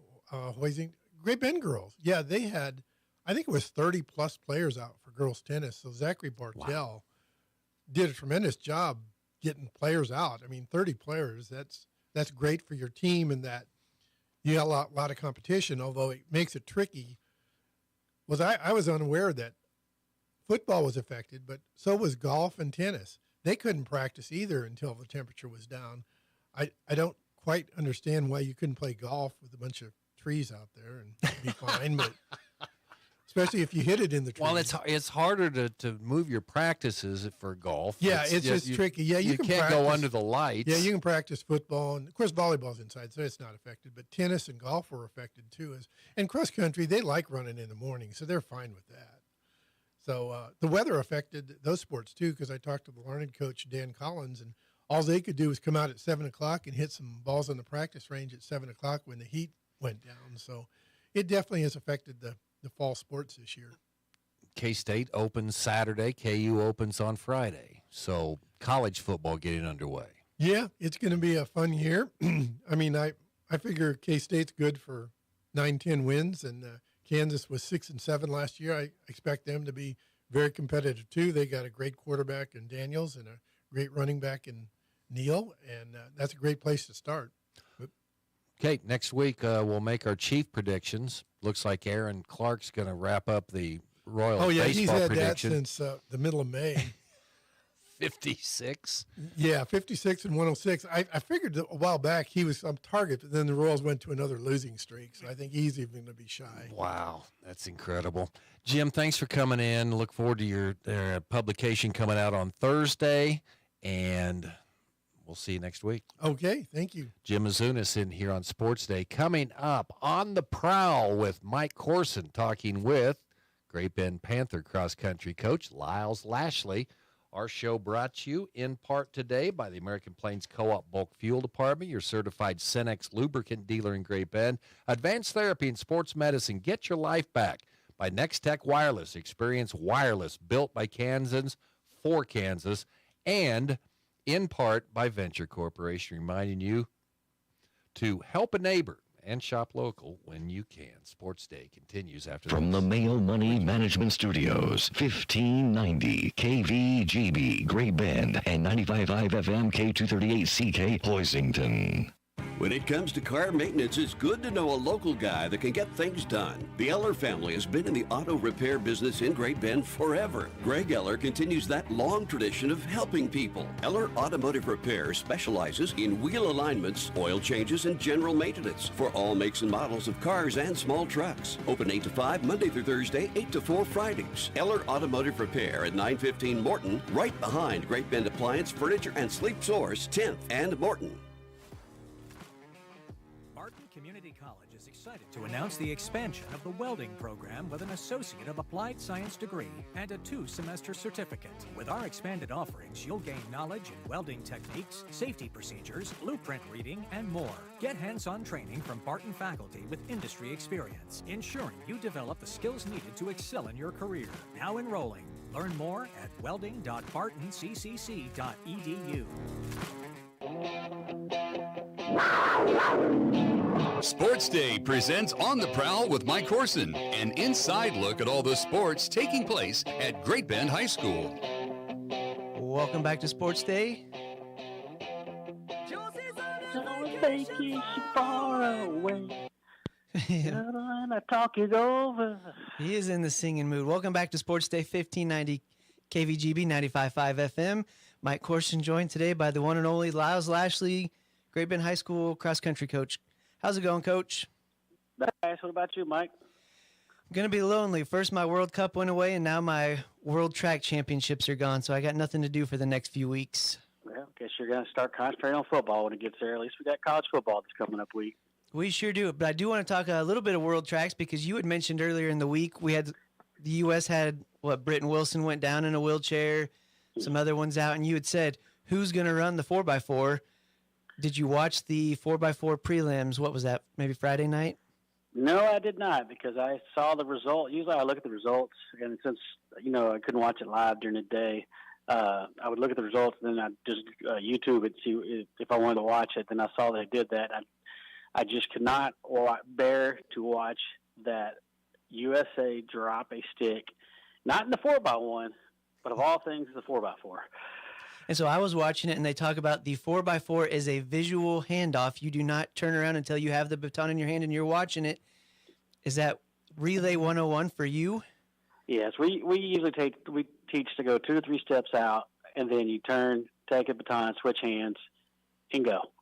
Great Bend girls. Yeah, they had, I think it was 30-plus players out for girls tennis. So Zachary Bartell did a tremendous job getting players out. I mean, 30 players, that's great for your team, and that you got a lot of competition, although it makes it tricky. I was unaware that football was affected, but so was golf and tennis. They couldn't practice either until the temperature was down. I don't quite understand why you couldn't play golf with a bunch of trees out there and be fine, but especially if you hit it in the tree. Well, it's harder to move your practices for golf. Yeah, it's just tricky. Yeah, you can can't practice, go under the lights. Yeah, you can practice football, and of course volleyball's inside, so it's not affected. But tennis and golf were affected too. And cross country, they like running in the morning, so they're fine with that. So the weather affected those sports too, because I talked to the learned coach Dan Collins, and all they could do was come out at 7:00 and hit some balls on the practice range at 7:00 when the heat went down. So it definitely has affected the fall sports this year. K-State opens Saturday. KU opens on Friday. So college football getting underway. Yeah, it's going to be a fun year. I mean, I figure K-State's good for 9-10 wins, and Kansas was 6-7 last year. I expect them to be very competitive too. They got a great quarterback in Daniels and a great running back in Neal, and that's a great place to start. Okay, next week we'll make our chief predictions. Looks like Aaron Clark's going to wrap up the Royals baseball he's had prediction. that since the middle of May. 56. Yeah, 56 and 106. I figured a while back he was on target, but then the Royals went to another losing streak, so I think he's even going to be shy. Wow, that's incredible. Jim, thanks for coming in. Look forward to your publication coming out on Thursday, and we'll see you next week. Okay, thank you. Jim Azunas in here on Sports Day. Coming up, On the Prowl with Mike Corson, talking with Great Bend Panther cross-country coach Lyles Lashley. Our show brought to you in part today by the American Plains Co-op Bulk Fuel Department, your certified Cenex lubricant dealer in Great Bend. Advanced Therapy and Sports Medicine. Get your life back by Next Tech Wireless. Experience wireless built by Kansans for Kansas. And in part by Venture Corporation, reminding you to help a neighbor and shop local when you can. Sports Day continues after From the Mail Money Management Studios, 1590 KVGB Great Bend and 95.5 FM K238CK Hoisington. When it comes to car maintenance, it's good to know a local guy that can get things done. The Eller family has been in the auto repair business in Great Bend forever. Greg Eller continues that long tradition of helping people. Eller Automotive Repair specializes in wheel alignments, oil changes, and general maintenance for all makes and models of cars and small trucks. Open 8 to 5 Monday through Thursday, 8 to 4 Fridays. Eller Automotive Repair at 915 Morton, right behind Great Bend Appliance, Furniture, and Sleep Source, 10th and Morton. Community College is excited to announce the expansion of the welding program with an Associate of Applied Science degree and a 2-semester certificate. With our expanded offerings, you'll gain knowledge in welding techniques, safety procedures, blueprint reading, and more. Get hands-on training from Barton faculty with industry experience, ensuring you develop the skills needed to excel in your career. Now enrolling. Learn more at welding.bartonccc.edu. Sports Day presents On the Prowl with Mike Corson, an inside look at all the sports taking place at Great Bend High School. Welcome back to Sports Day. Vacation far away. And I talk it over. He is in the singing mood. Welcome back to Sports Day 1590 KVGB 95.5 FM. Mike Corson joined today by the one and only Lyles Lashley, Great Bend High School cross-country coach. How's it going, Coach? Nice. What about you, Mike? I'm going to be lonely. First, my World Cup went away, and now my World Track Championships are gone, so I got nothing to do for the next few weeks. Well, guess you're going to start concentrating on football when it gets there. At least we got college football this coming up week. We sure do. But I do want to talk a little bit of World Tracks because you had mentioned earlier in the week the U.S. had, Britton Wilson went down in a wheelchair, some other ones out, and you had said, who's going to run the 4x4? Did you watch the 4x4 prelims? What was that, maybe Friday night? No, I did not because I saw the result. Usually I look at the results, and since, I couldn't watch it live during the day, I would look at the results, and then I'd just YouTube it, see if I wanted to watch it. Then I saw they did that. I just could not bear to watch that USA drop a stick, not in the 4x1, but of all things, the 4x4. And so I was watching it, and they talk about the 4x4 is a visual handoff. You do not turn around until you have the baton in your hand and you're watching it. Is that Relay 101 for you? Yes, we usually teach to go 2 or 3 steps out, and then you turn, take a baton, switch hands, and go.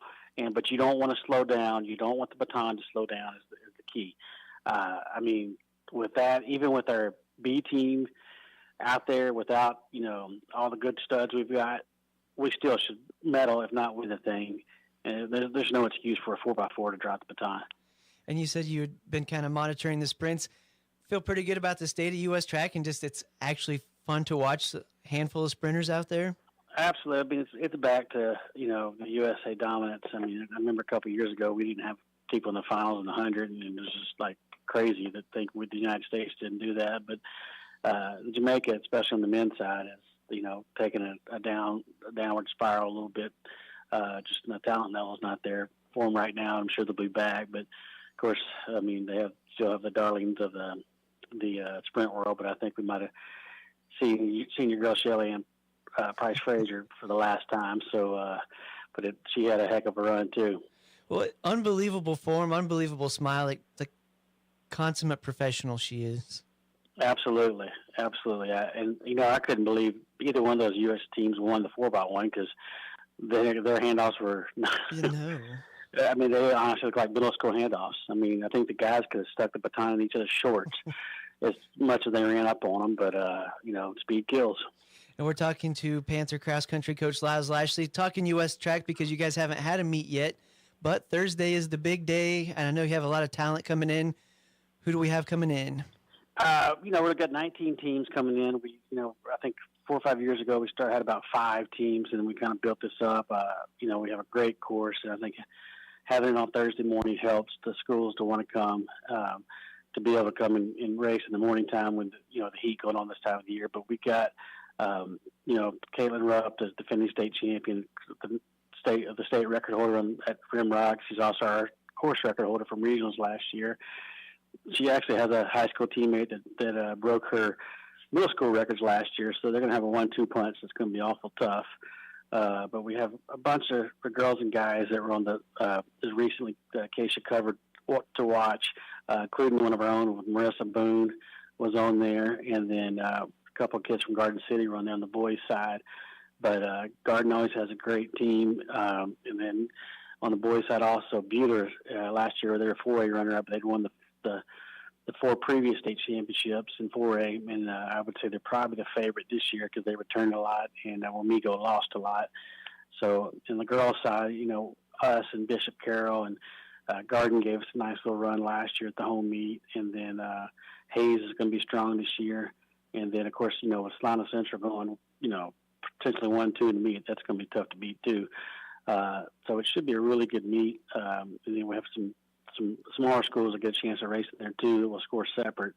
But you don't want to slow down. You don't want the baton to slow down is the key. with that, even with our B team out there, without all the good studs we've got, we still should medal, if not win the thing. And there's no excuse for a 4x4 to drop the baton. And you said you'd been kind of monitoring the sprints. Feel pretty good about the state of U.S. track, and just it's actually fun to watch a handful of sprinters out there? Absolutely. I mean, it's back to, the USA dominance. I mean, I remember a couple of years ago we didn't have people in the finals in the 100, and it was just like crazy to think the United States didn't do that. But Jamaica, especially on the men's side, is, taking a downward spiral a little bit. Just the talent level is not there for them right now. I'm sure they'll be back. But, of course, I mean, they still have the darlings of the sprint world, but I think we might have seen your girl Shelley and Price Frazier for the last time. So, she had a heck of a run too. Well, unbelievable form, unbelievable smile. Like the consummate professional she is. Absolutely. I couldn't believe either one of those U.S. teams won the 4x1 because their handoffs were. I mean, they honestly look like middle school handoffs. I mean, I think the guys could have stuck the baton in each other's shorts as much as they ran up on them. But speed kills. And we're talking to Panther cross country coach Laz Lashley, talking U.S. track because you guys haven't had a meet yet. But Thursday is the big day, and I know you have a lot of talent coming in. Who do we have coming in? We've got 19 teams coming in. We, I think 4 or 5 years ago we had about 5 teams, and we kind of built this up. We have a great course, and I think having it on Thursday morning helps the schools to want to come, to be able to come and race in the morning time when the heat going on this time of the year. But we got Caitlin Rupp is defending state champion, the state record holder at Rimrock. She's also our course record holder from regionals last year. She actually has a high school teammate that broke her middle school records last year, so they're going to have a 1-2 punch that's going to be awful tough. But we have a bunch of girls and guys that were on the as recently Keisha covered to watch, including one of our own, Marissa Boone was on there, and then a couple of kids from Garden City were on there on the boys' side. But Garden always has a great team, and then on the boys' side also, Buter last year they were 4A runner-up. They'd won the 4 previous state championships in 4A, and I would say they're probably the favorite this year because they returned a lot, and Wamego lost a lot. So in the girls' side, us and Bishop Carroll and Garden gave us a nice little run last year at the home meet, and then Hayes is going to be strong this year. And then, of course, with Solano Central going, potentially 1-2 in the meet, that's going to be tough to beat too. So it should be a really good meet. And then we have some smaller schools that get a chance to race in there too that will score separate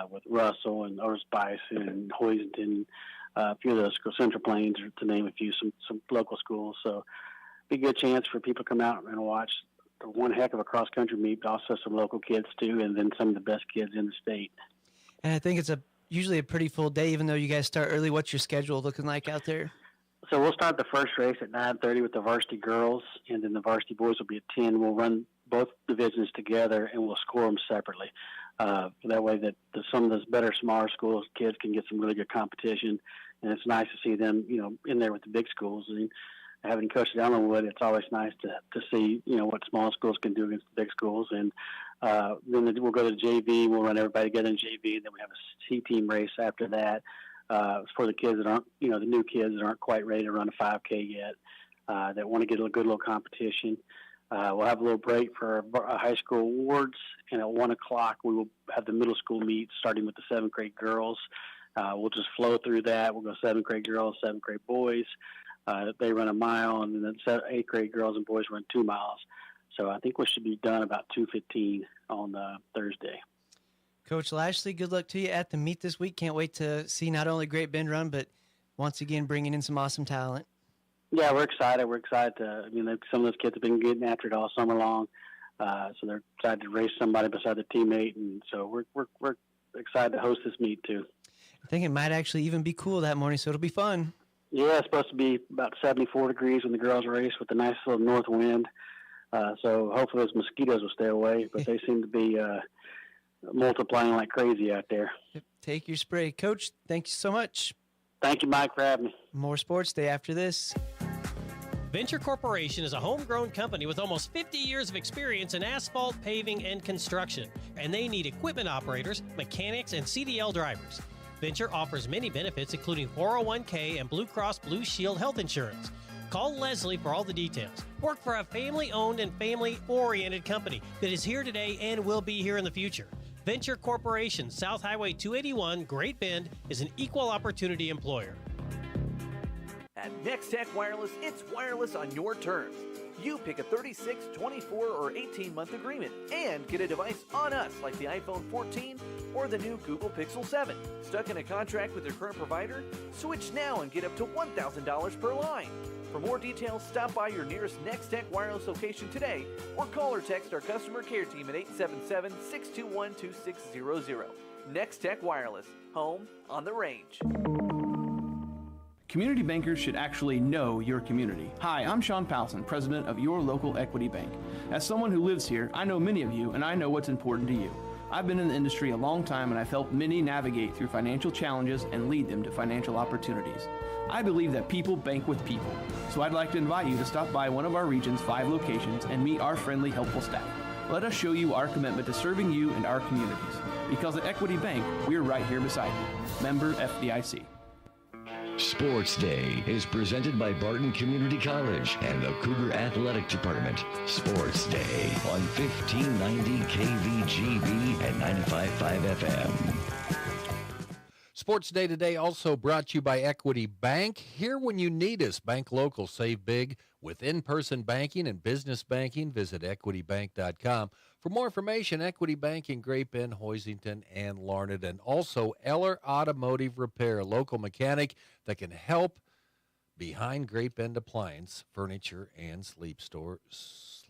with Russell and Otis Bison and Hoisington, a few of those schools, Central Plains, to name a few, some local schools. So be a good chance for people to come out and watch one heck of a cross-country meet, but also some local kids too, and then some of the best kids in the state. And I think it's usually a pretty full day, even though you guys start early. What's your schedule looking like out there? So we'll start the first race at 9:30 with the varsity girls, and then the varsity boys will be at 10. We'll run both divisions together, and we'll score them separately. That way that some of those better, smaller schools, kids can get some really good competition, and it's nice to see them, in there with the big schools. And having coached at Ellenwood, it's always nice to see, what small schools can do against the big schools. And then we'll go to JV. We'll run everybody together in JV. Then we have a C-team race after that for the kids that aren't, the new kids that aren't quite ready to run a 5K yet, that want to get a good little competition. We'll have a little break for our high school awards, and at 1 o'clock we will have the middle school meet, starting with the 7th grade girls. We'll just flow through that. We'll go 7th grade girls, 7th grade boys. They run a mile, and then the 8th grade girls and boys run 2 miles. So I think we should be done about 2:15 on Thursday. Coach Lashley, good luck to you at the meet this week. Can't wait to see not only Great Bend run, but once again bringing in some awesome talent. Yeah, we're excited. We're excited some of those kids have been getting after it all summer long, so they're excited to race somebody beside their teammate, and so we're excited to host this meet too. I think it might actually even be cool that morning, so it'll be fun. Yeah, it's supposed to be about 74 degrees when the girls race with a nice little north wind. So hopefully those mosquitoes will stay away, but they seem to be multiplying like crazy out there. Take your spray. Coach, thank you so much. Thank you, Mike, for having me. More Sports Day after this. Venture Corporation is a homegrown company with almost 50 years of experience in asphalt, paving, and construction, and they need equipment operators, mechanics, and CDL drivers. Venture offers many benefits, including 401k and Blue Cross Blue Shield health insurance. Call Leslie for all the details. Work for a family-owned and family-oriented company that is here today and will be here in the future. Venture Corporation, South Highway 281, Great Bend, is an equal opportunity employer. At NextTech Wireless, it's wireless on your terms. You pick a 36, 24, or 18-month agreement and get a device on us like the iPhone 14 or the new Google Pixel 7. Stuck in a contract with your current provider? Switch now and get up to $1,000 per line. For more details, stop by your nearest NextTech Wireless location today or call or text our customer care team at 877-621-2600. NextTech Wireless, home on the range. Community bankers should actually know your community. Hi, I'm Sean Powelson, president of Your Local Equity Bank. As someone who lives here, I know many of you and I know what's important to you. I've been in the industry a long time and I've helped many navigate through financial challenges and lead them to financial opportunities. I believe that people bank with people, so I'd like to invite you to stop by one of our region's 5 locations and meet our friendly, helpful staff. Let us show you our commitment to serving you and our communities. Because at Equity Bank, we're right here beside you. Member FDIC. Sports Day is presented by Barton Community College and the Cougar Athletic Department. Sports Day on 1590 KVGB and 95.5 FM. Sports Day today also brought to you by Equity Bank. Here when you need us. Bank local. Save big with in-person banking and business banking. Visit equitybank.com. For more information, Equity Bank in Great Bend, Hoisington, and Larned. And also Eller Automotive Repair, a local mechanic that can help behind Great Bend Appliance, Furniture, and Sleep Source,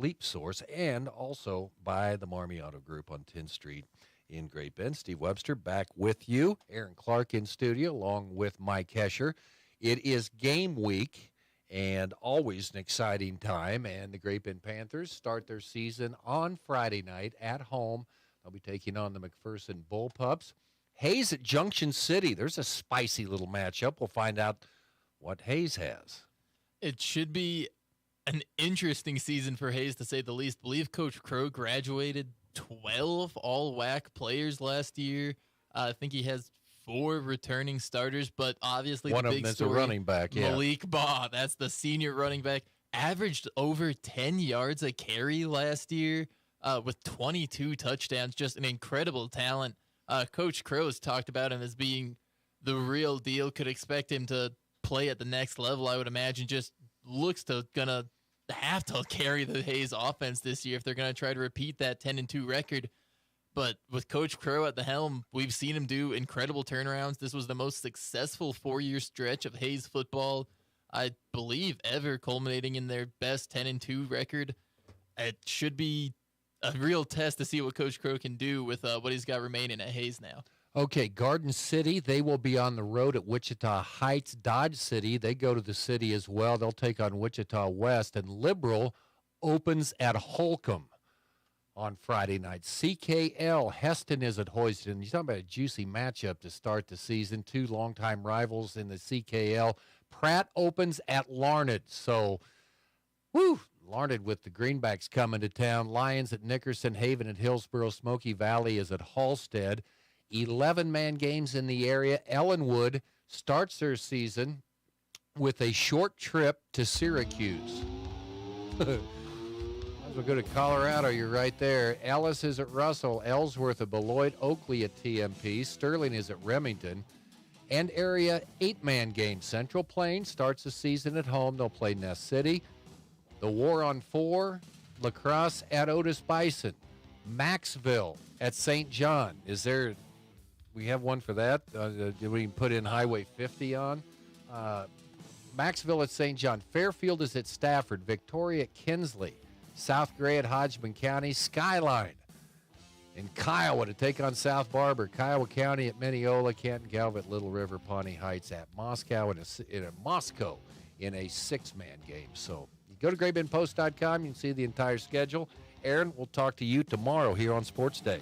and also by the Marmy Auto Group on 10th Street in Great Bend. Steve Webster back with you. Aaron Clark in studio along with Mike Hesher. It is game week and always an exciting time, and the Great Bend Panthers start their season on Friday night at home. They'll be taking on the McPherson Bullpups. Hayes at Junction City. There's a spicy little matchup. We'll find out what Hayes has. It should be an interesting season for Hayes, to say the least. I believe Coach Crow graduated 12 all-WAC players last year. I think he has 4 returning starters, but obviously one the of big them is story, a running back. Yeah. Malik Baugh, that's the senior running back, averaged over 10 yards a carry last year with 22 touchdowns. Just an incredible talent. Coach Crow's talked about him as being the real deal. Could expect him to play at the next level, I would imagine. Just looks to gonna have to carry the Hayes offense this year if they're gonna try to repeat that 10-2 record. But with Coach Crow at the helm, we've seen him do incredible turnarounds. This was the most successful 4-year stretch of Hayes football, I believe, ever, culminating in their best 10-2 record. It should be a real test to see what Coach Crow can do with what he's got remaining at Hayes now. Okay, Garden City, they will be on the road at Wichita Heights. Dodge City, they go to the city as well. They'll take on Wichita West. And Liberal opens at Holcomb on Friday night. CKL, Heston is at Hoiston. You're talking about a juicy matchup to start the season. 2 longtime rivals in the CKL. Pratt opens at Larned. So, Larned with the Greenbacks coming to town. Lions at Nickerson, Haven at Hillsboro, Smoky Valley is at Halstead. 11-man games in the area. Ellenwood starts their season with a short trip to Syracuse. We'll go to Colorado. You're right there. Ellis is at Russell. Ellsworth at Beloit. Oakley at TMP. Sterling is at Remington. And area 8-man game. Central Plains starts the season at home. They'll play Ness City. The War on 4. La Crosse at Otis Bison. Maxville at St. John. We have one for that? Did we put in Highway 50 on? Maxville at St. John. Fairfield is at Stafford. Victoria at Kinsley. South Gray at Hodgman County. Skyline in Kiowa to take on South Barber. Kiowa County at Mineola. Canton Galva at Little River. Pawnee Heights at Moscow Moscow in a 6-man game. So you go to GreatBendPost.com. You can see the entire schedule. Aaron, we'll talk to you tomorrow here on Sports Day.